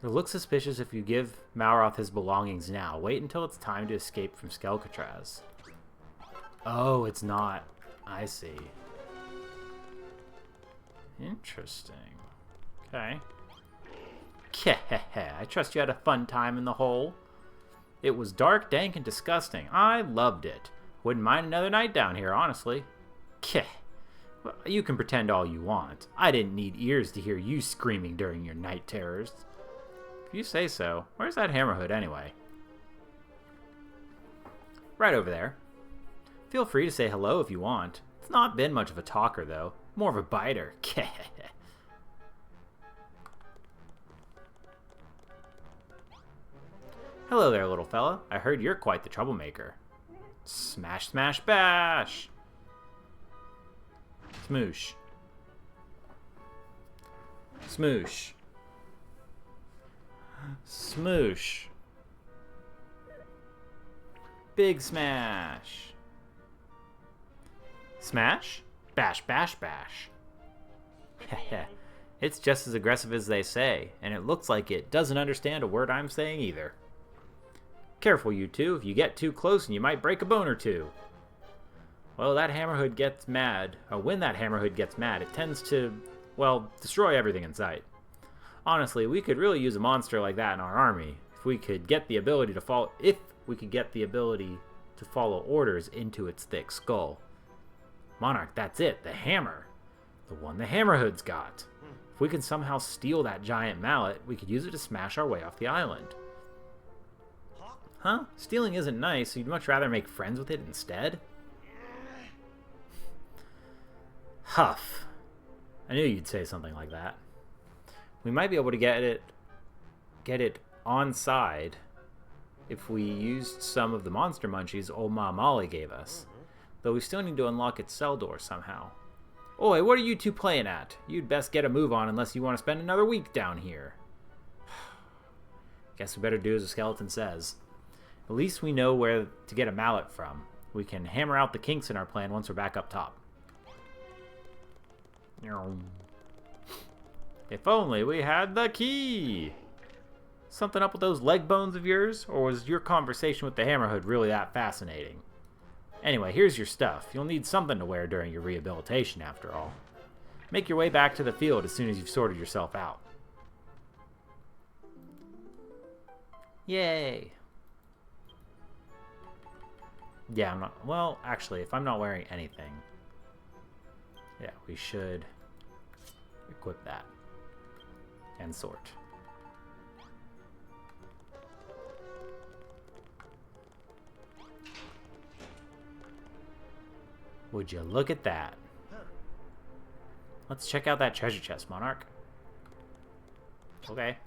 It looks suspicious if you give Malroth his belongings now. Wait until it's time to escape from Skelkatraz. Oh, it's not. I see. Interesting. Okay. I trust you had a fun time in the hole. It was dark, dank, and disgusting. I loved it. Wouldn't mind another night down here, honestly. Well, you can pretend all you want. I didn't need ears to hear you screaming during your night terrors. If you say so. Where's that hammerhood anyway? Right over there. Feel free to say hello if you want. It's not been much of a talker, though. More of a biter. Hello there, little fella. I heard you're quite the troublemaker. Smash, smash, bash! Smoosh. Smoosh. Smoosh. Big smash. Smash? Bash, bash, bash. Heh. It's just as aggressive as they say, and it looks like it doesn't understand a word I'm saying either. Careful, you two. If you get too close, and you might break a bone or two. Well, that hammerhood gets mad. When that hammerhood gets mad, it tends to, well, destroy everything in sight. Honestly, we could really use a monster like that in our army. If we could get the ability to follow orders into its thick skull. Monarch, that's it. The hammer. The one the hammerhood's got. If we could somehow steal that giant mallet, we could use it to smash our way off the island. Huh? Stealing isn't nice, so you'd much rather make friends with it instead? Huff. I knew you'd say something like that. We might be able to get it on side if we used some of the monster munchies old Ma Molly gave us. Though we still need to unlock its cell door somehow. Oi, what are you two playing at? You'd best get a move on unless you want to spend another week down here. Guess we better do as the skeleton says. At least we know where to get a mallet from. We can hammer out the kinks in our plan once we're back up top. If only we had the key! Something up with those leg bones of yours? Or was your conversation with the hammerhood really that fascinating? Anyway, here's your stuff. You'll need something to wear during your rehabilitation, after all. Make your way back to the field as soon as you've sorted yourself out. Yay! Yeah, well, actually, if I'm not wearing anything, yeah, we should equip that and sort. Would you look at that? Let's check out that treasure chest, Monarch. Okay.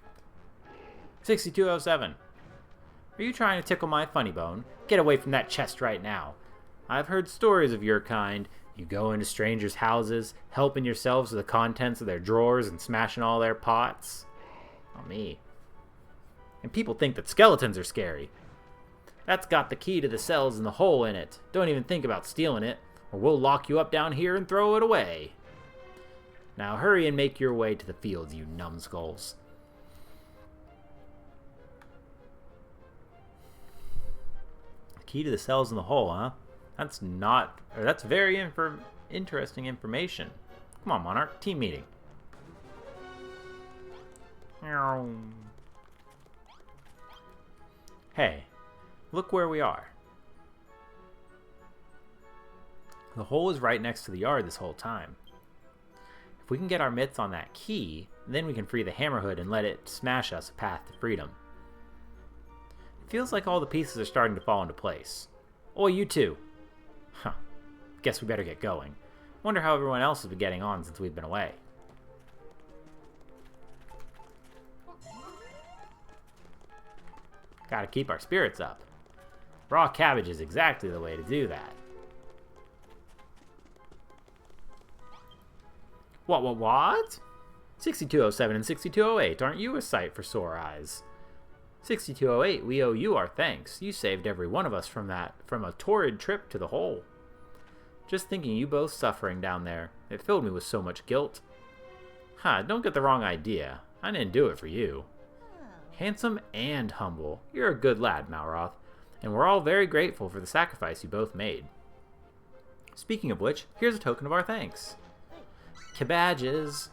6207. Are you trying to tickle my funny bone? Get away from that chest right now. I've heard stories of your kind. You go into strangers' houses, helping yourselves with the contents of their drawers and smashing all their pots. Not me. And people think that skeletons are scary. That's got the key to the cells and the hole in it. Don't even think about stealing it, or we'll lock you up down here and throw it away. Now hurry and make your way to the fields, you numbskulls. Key to the cells in the hole, huh? That's very interesting information. Come on, Monarch, team meeting. Hey, look where we are. The hole is right next to the yard this whole time. If we can get our mitts on that key, then we can free the hammerhood and let it smash us a path to freedom. It feels like all the pieces are starting to fall into place. Oi, you two! Huh. Guess we better get going. Wonder how everyone else has been getting on since we've been away. Gotta keep our spirits up. Raw cabbage is exactly the way to do that. What? 6207 and 6208, aren't you a sight for sore eyes? 6208, we owe you our thanks. You saved every one of us from a torrid trip to the hole. Just thinking you both suffering down there, it filled me with so much guilt. Don't get the wrong idea. I didn't do it for you. Handsome and humble. You're a good lad, Malroth, and we're all very grateful for the sacrifice you both made. Speaking of which, here's a token of our thanks. Cabbages.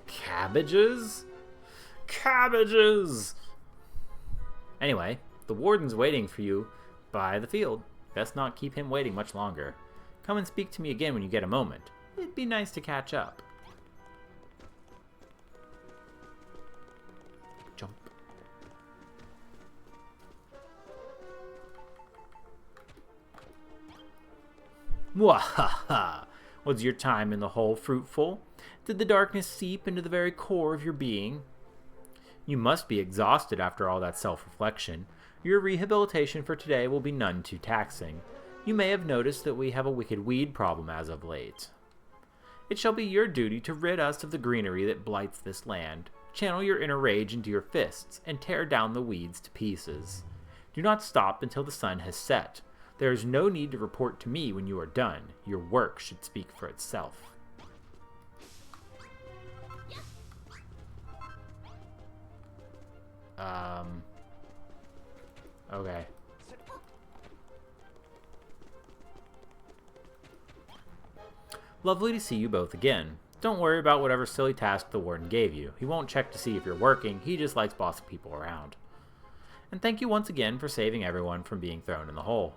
Cabbages? Cabbages! Anyway, the warden's waiting for you by the field. Best not keep him waiting much longer. Come and speak to me again when you get a moment. It'd be nice to catch up. Jump. Mwahaha! Was your time in the hole fruitful? Did the darkness seep into the very core of your being? You must be exhausted after all that self-reflection. Your rehabilitation for today will be none too taxing. You may have noticed that we have a wicked weed problem as of late. It shall be your duty to rid us of the greenery that blights this land. Channel your inner rage into your fists, and tear down the weeds to pieces. Do not stop until the sun has set. There is no need to report to me when you are done. Your work should speak for itself. Okay. Lovely to see you both again. Don't worry about whatever silly task the warden gave you. He won't check to see if you're working, he just likes bossing people around. And thank you once again for saving everyone from being thrown in the hole.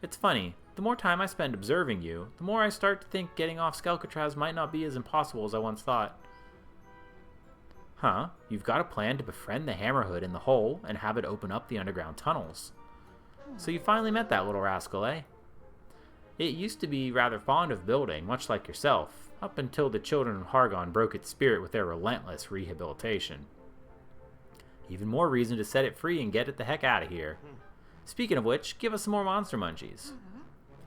It's funny, the more time I spend observing you, the more I start to think getting off Skelkatraz might not be as impossible as I once thought. Huh, you've got a plan to befriend the Hammerhood in the hole and have it open up the underground tunnels. So you finally met that little rascal, eh? It used to be rather fond of building, much like yourself, up until the children of Hargon broke its spirit with their relentless rehabilitation. Even more reason to set it free and get it the heck out of here. Speaking of which, give us some more monster munchies.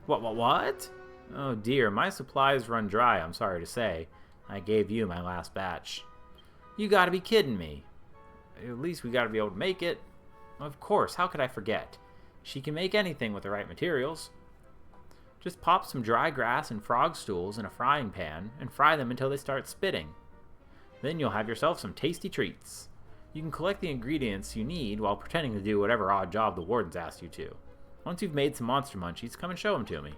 What? Oh dear, my supplies run dry, I'm sorry to say. I gave you my last batch. You gotta be kidding me. At least we gotta be able to make it. Of course, how could I forget? She can make anything with the right materials. Just pop some dry grass and frog stools in a frying pan and fry them until they start spitting. Then you'll have yourself some tasty treats. You can collect the ingredients you need while pretending to do whatever odd job the warden's asked you to. Once you've made some monster munchies, come and show them to me.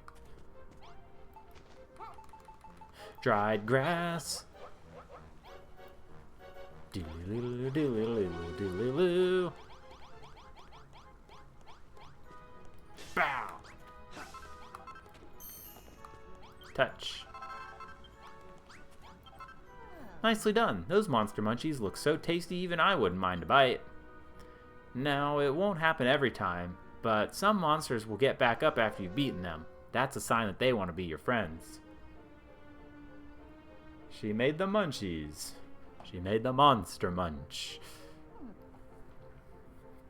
Dried grass. Doodle-doodle-doodle-doodle-doodle. Bow. Touch. Nicely done. Those monster munchies look so tasty even I wouldn't mind a bite. Now, it won't happen every time, but some monsters will get back up after you've beaten them. That's a sign that they want to be your friends. She made the munchies. She made the monster munch.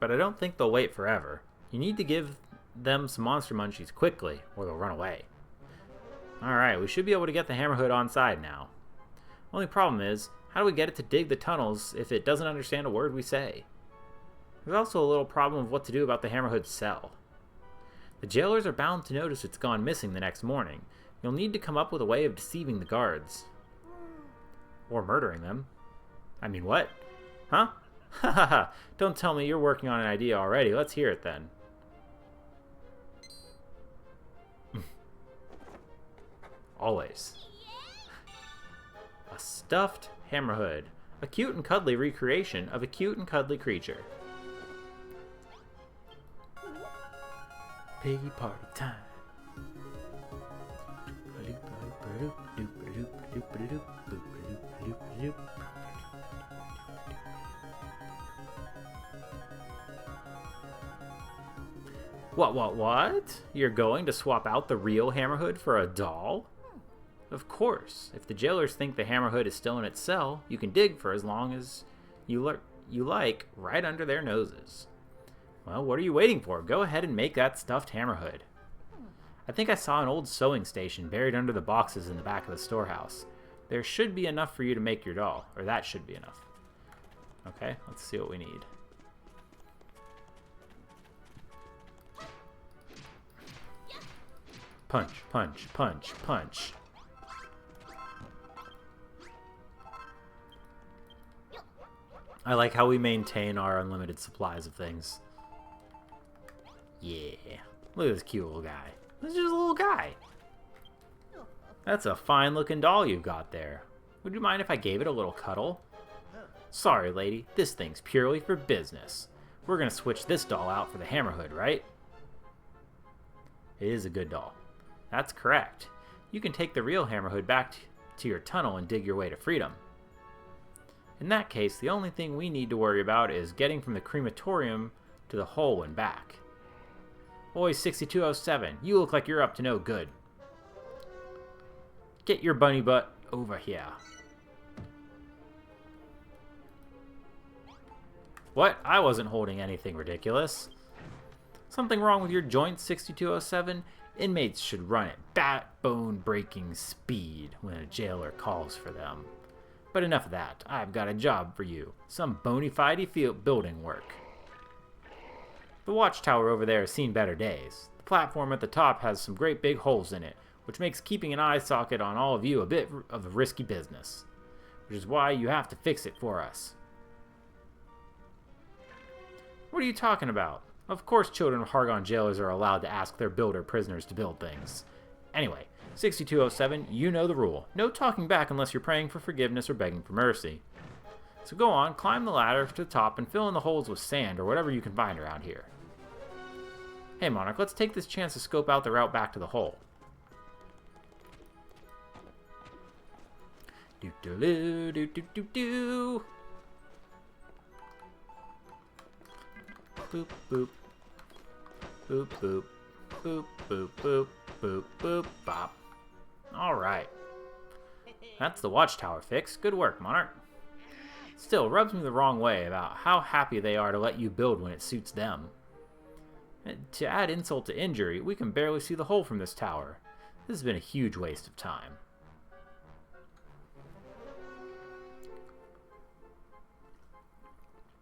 But I don't think they'll wait forever. You need to give them some monster munchies quickly, or they'll run away. Alright, we should be able to get the Hammerhood on side now. Only problem is, how do we get it to dig the tunnels if it doesn't understand a word we say? There's also a little problem of what to do about the Hammerhood's cell. The jailers are bound to notice it's gone missing the next morning. You'll need to come up with a way of deceiving the guards. Or murdering them. I mean, what? Huh? Ha ha ha! Don't tell me you're working on an idea already. Let's hear it then. Always. A stuffed Hammerhood. A cute and cuddly recreation of a cute and cuddly creature. Piggy party time. What? You're going to swap out the real Hammerhood for a doll? Of course. If the jailers think the Hammerhood is still in its cell, you can dig for as long as you like right under their noses. Well, what are you waiting for? Go ahead and make that stuffed Hammerhood. I think I saw an old sewing station buried under the boxes in the back of the storehouse. There should be enough for you to make your doll, or that should be enough. Okay, let's see what we need. Punch, punch, punch, punch. I like how we maintain our unlimited supplies of things. Yeah. Look at this cute little guy. This is just a little guy. That's a fine looking doll you've got there. Would you mind if I gave it a little cuddle? Sorry, lady. This thing's purely for business. We're gonna switch this doll out for the Hammerhood, right? It is a good doll. That's correct. You can take the real Hammerhood back to your tunnel and dig your way to freedom. In that case, the only thing we need to worry about is getting from the crematorium to the hole and back. Boy 6207, you look like you're up to no good. Get your bunny butt over here. What? I wasn't holding anything ridiculous. Something wrong with your joint, 6207? Inmates should run at backbone-breaking speed when a jailer calls for them. But enough of that. I've got a job for you. Some bona fide building work. The watchtower over there has seen better days. The platform at the top has some great big holes in it, which makes keeping an eye socket on all of you a bit of a risky business. Which is why you have to fix it for us. What are you talking about? Of course children of Hargon jailers are allowed to ask their builder prisoners to build things. Anyway, 6207, you know the rule. No talking back unless you're praying for forgiveness or begging for mercy. So go on, climb the ladder to the top and fill in the holes with sand or whatever you can find around here. Hey Monarch, let's take this chance to scope out the route back to the hole. Do-do-do, do-do-do-do. Boop, boop. Boop, boop. Boop, boop, boop. Boop, boop, bop. Alright. That's the watchtower fix. Good work, Monarch. Still, rubs me the wrong way about how happy they are to let you build when it suits them. And to add insult to injury, we can barely see the hole from this tower. This has been a huge waste of time.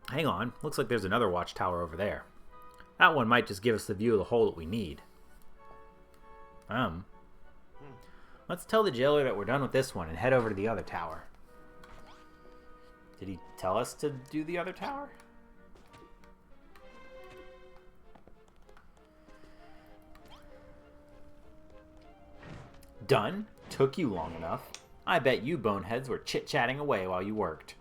Hang on, looks like there's another watchtower over there. That one might just give us the view of the hole that we need. Let's tell the jailer that we're done with this one and head over to the other tower. Did he tell us to do the other tower? Done? Took you long enough. I bet you boneheads were chit-chatting away while you worked.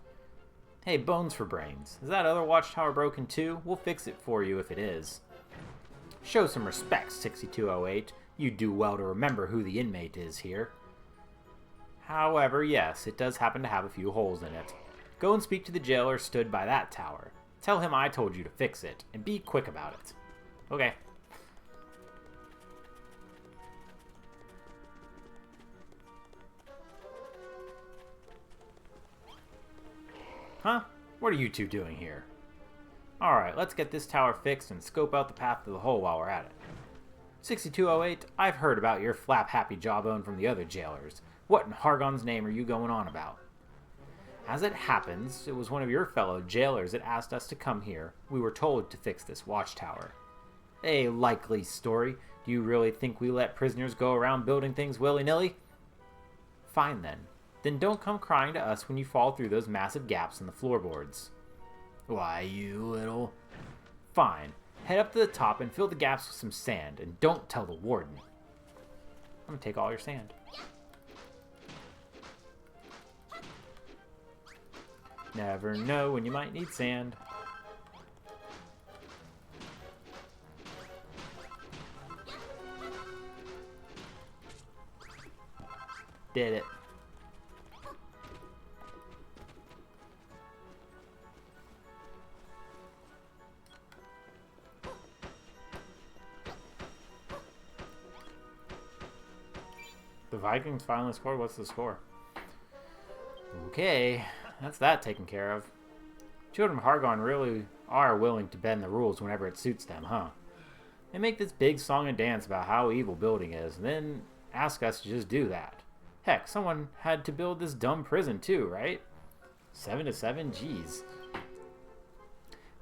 Hey, bones for brains. Is that other watchtower broken too? We'll fix it for you if it is. Show some respect, 6208. You do well to remember who the inmate is here. However, yes, it does happen to have a few holes in it. Go and speak to the jailer stood by that tower. Tell him I told you to fix it, and be quick about it. Okay. Huh? What are you two doing here? Alright, let's get this tower fixed and scope out the path to the hole while we're at it. 6208, I've heard about your flap-happy jawbone from the other jailers. What in Hargon's name are you going on about? As it happens, it was one of your fellow jailers that asked us to come here. We were told to fix this watchtower. A likely story. Do you really think we let prisoners go around building things willy-nilly? Fine then. Then don't come crying to us when you fall through those massive gaps in the floorboards. Why, you little... Fine. Head up to the top and fill the gaps with some sand, and don't tell the warden. I'm gonna take all your sand. Never know when you might need sand. Did it. The Vikings finally scored. What's the score? Okay, that's that taken care of. Children of Hargon really are willing to bend the rules whenever it suits them, huh? They make this big song and dance about how evil building is, and then ask us to just do that. Heck, someone had to build this dumb prison too, right? 7 to 7? Jeez.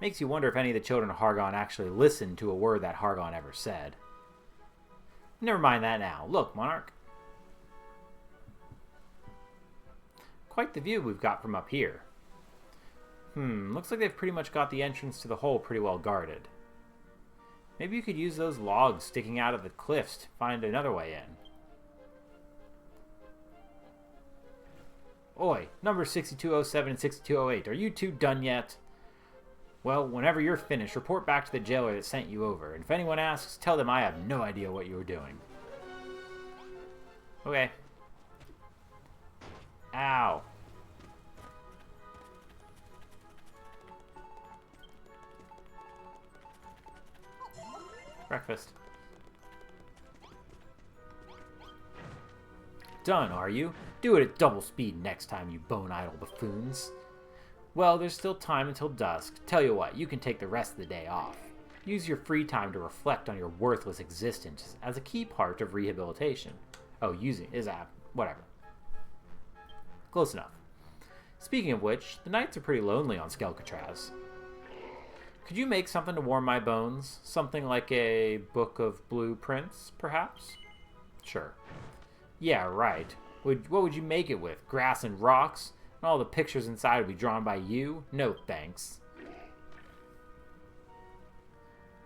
Makes you wonder if any of the children of Hargon actually listened to a word that Hargon ever said. Never mind that now. Look, Monarch. Quite the view we've got from up here. Looks like they've pretty much got the entrance to the hole pretty well guarded. Maybe you could use those logs sticking out of the cliffs to find another way in. Oi, number 6207 and 6208, are you two done yet? Well, whenever you're finished, report back to the jailer that sent you over, and if anyone asks, tell them I have no idea what you were doing. Okay. Ow. Breakfast. Done, are you? Do it at double speed next time, you bone-idle buffoons. Well, there's still time until dusk. Tell you what, you can take the rest of the day off. Use your free time to reflect on your worthless existence as a key part of rehabilitation. Oh, using is that whatever. Close enough. Speaking of which, the nights are pretty lonely on Skelcatraz. Could you make something to warm my bones? Something like a book of blueprints, perhaps? Sure. Yeah, right. What would you make it with? Grass and rocks? And all the pictures inside would be drawn by you? No thanks.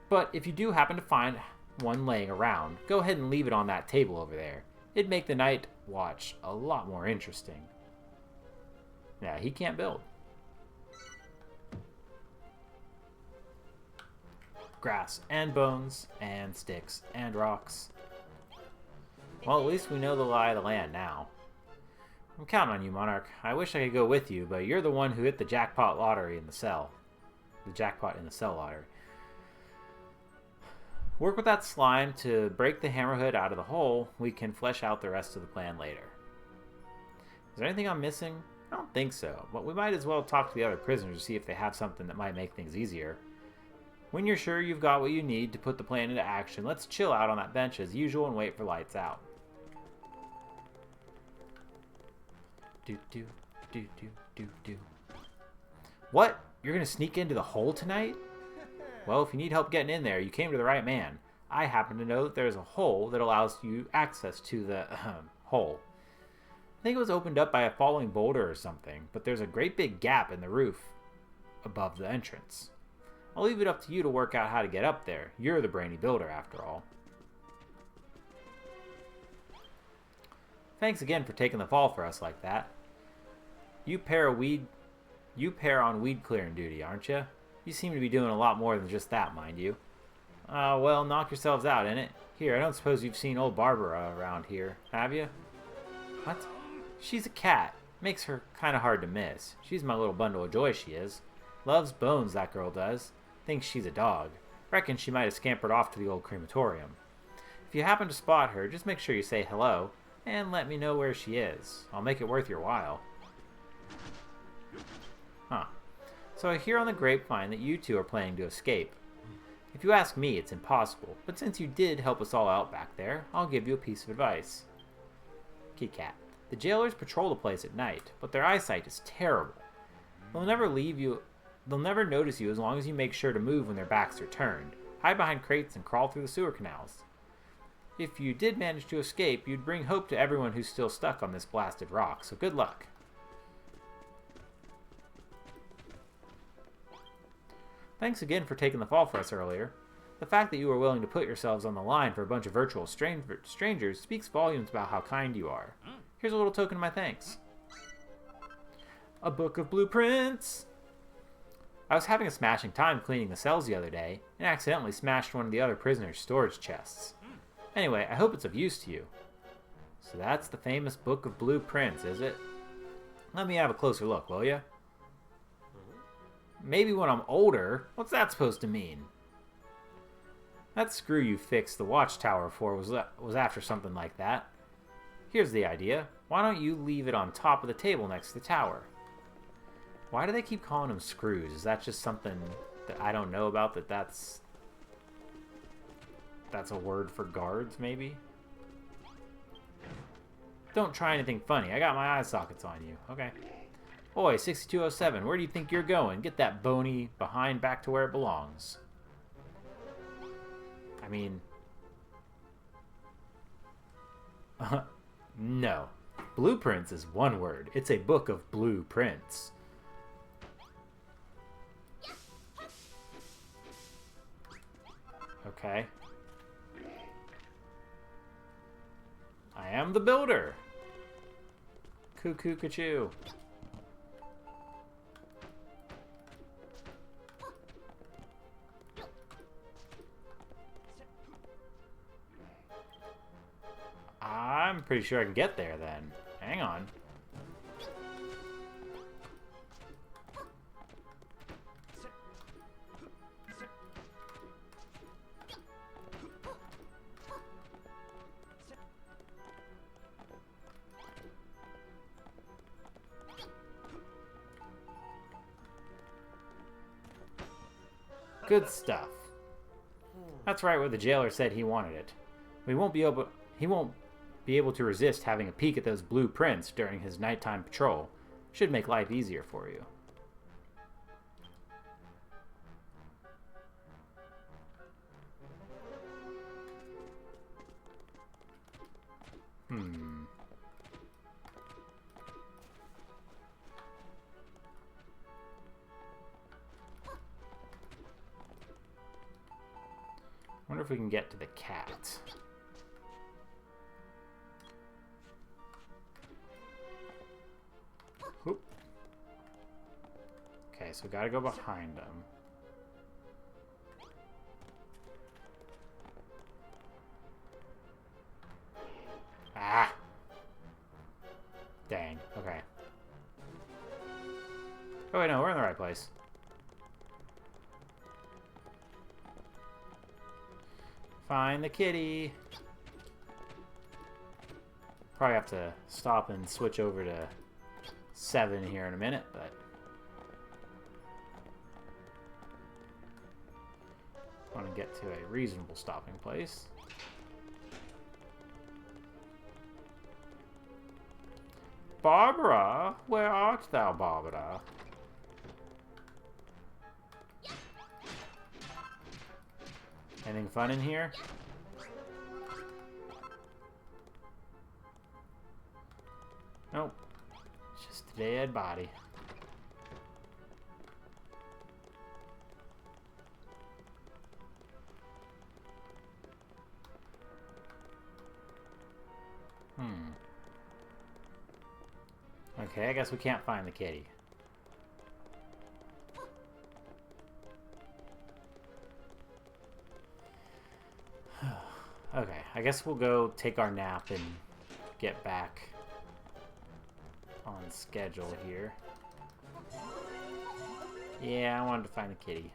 But if you do happen to find one laying around, go ahead and leave it on that table over there. It'd make the night watch a lot more interesting. Yeah, he can't build. Grass and bones and sticks and rocks. Well, at least we know the lie of the land now. I'm counting on you, Monarch. I wish I could go with you, but you're the one who hit the jackpot lottery in the cell. The jackpot in the cell lottery. Work with that slime to break the hammerhood out of the hole. We can flesh out the rest of the plan later. Is there anything I'm missing? I don't think so, but we might as well talk to the other prisoners to see if they have something that might make things easier. When you're sure you've got what you need to put the plan into action, let's chill out on that bench as usual and wait for lights out. What? You're gonna sneak into the hole tonight? Well, if you need help getting in there, you came to the right man. I happen to know that there's a hole that allows you access to the hole. I think it was opened up by a falling boulder or something, but there's a great big gap in the roof above the entrance. I'll leave it up to you to work out how to get up there. You're the brainy builder, after all. Thanks again for taking the fall for us like that. You pair on weed clearing duty, aren't you? You seem to be doing a lot more than just that, mind you. Well, knock yourselves out, innit? Here, I don't suppose you've seen old Barbara around here, have you? What? She's a cat. Makes her kind of hard to miss. She's my little bundle of joy, she is. Loves bones, that girl does. Thinks she's a dog. Reckon she might have scampered off to the old crematorium. If you happen to spot her, just make sure you say hello, and let me know where she is. I'll make it worth your while. Huh. So I hear on the grapevine that you two are planning to escape. If you ask me, it's impossible, but since you did help us all out back there, I'll give you a piece of advice. Kitty Cat. The jailers patrol the place at night, but their eyesight is terrible. They'll never notice you as long as you make sure to move when their backs are turned. Hide behind crates and crawl through the sewer canals. If you did manage to escape, you'd bring hope to everyone who's still stuck on this blasted rock, so good luck. Thanks again for taking the fall for us earlier. The fact that you were willing to put yourselves on the line for a bunch of virtual strangers speaks volumes about how kind you are. Here's a little token of my thanks. A book of blueprints! I was having a smashing time cleaning the cells the other day, and accidentally smashed one of the other prisoners' storage chests. Anyway, I hope it's of use to you. So that's the famous book of blueprints, is it? Let me have a closer look, will ya? Maybe when I'm older. What's that supposed to mean? That screw you fixed the watchtower for was after something like that. Here's the idea. Why don't you leave it on top of the table next to the tower? Why do they keep calling them screws? Is that just something that I don't know about? That's a word for guards, maybe? Don't try anything funny. I got my eye sockets on you. Okay. Oi, 6207, where do you think you're going? Get that bony behind back to where it belongs. I mean... no. Blueprints is one word. It's a book of blueprints. Okay. I am the builder. Cuckoo cachoo. I'm pretty sure I can get there then. Hang on. Good stuff. That's right where the jailer said he wanted it. He won't be able to resist having a peek at those blueprints during his nighttime patrol. Should make life easier for you. Hmm. Wonder if we can get to the cat. Oop. Okay, so we gotta go behind them. Ah! Dang, okay. Oh wait, no, we're in the right place. Find the kitty. Probably have to stop and switch over to 7 here in a minute, but I want to get to a reasonable stopping place. Barbara, where art thou, Barbara? Anything fun in here? Nope. Just a dead body. Okay, I guess we can't find the kitty. Okay, I guess we'll go take our nap and get back on schedule here. Yeah, I wanted to find the kitty.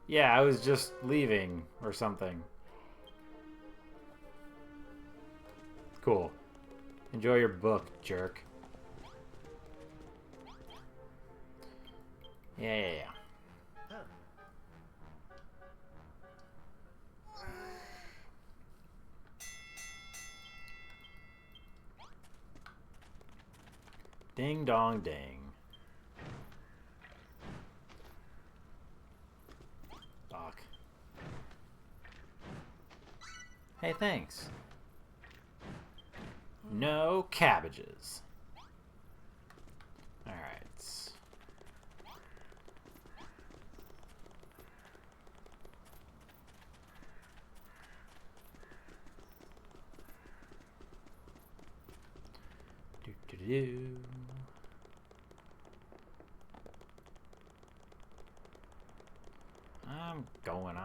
Yeah, I was just leaving or something. Cool. Enjoy your book, jerk. Yeah. Ding dong ding. Fuck. Hey, thanks. No cabbages. Alright. Do-do-do. I'm going.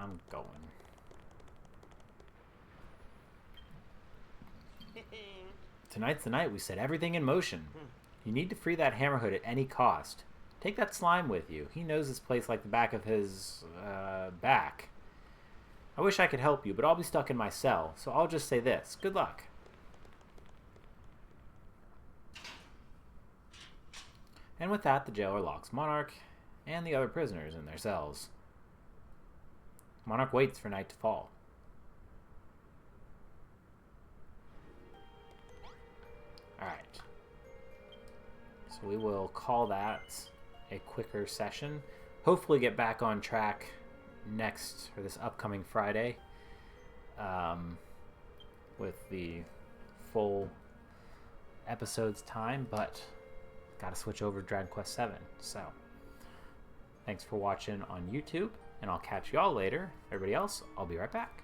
Tonight's the night we set everything in motion. You need to free that hammerhood at any cost. Take that slime with you. He knows this place like the back of his, back. I wish I could help you, but I'll be stuck in my cell, so I'll just say this. Good luck. And with that, the jailer locks Monarch and the other prisoners in their cells. Monarch waits for night to fall. Alright. So we will call that a quicker session. Hopefully get back on track next, or this upcoming Friday, with the full episode's time, but gotta switch over to Dragon Quest VII. So, thanks for watching on YouTube, and I'll catch y'all later. Everybody else, I'll be right back.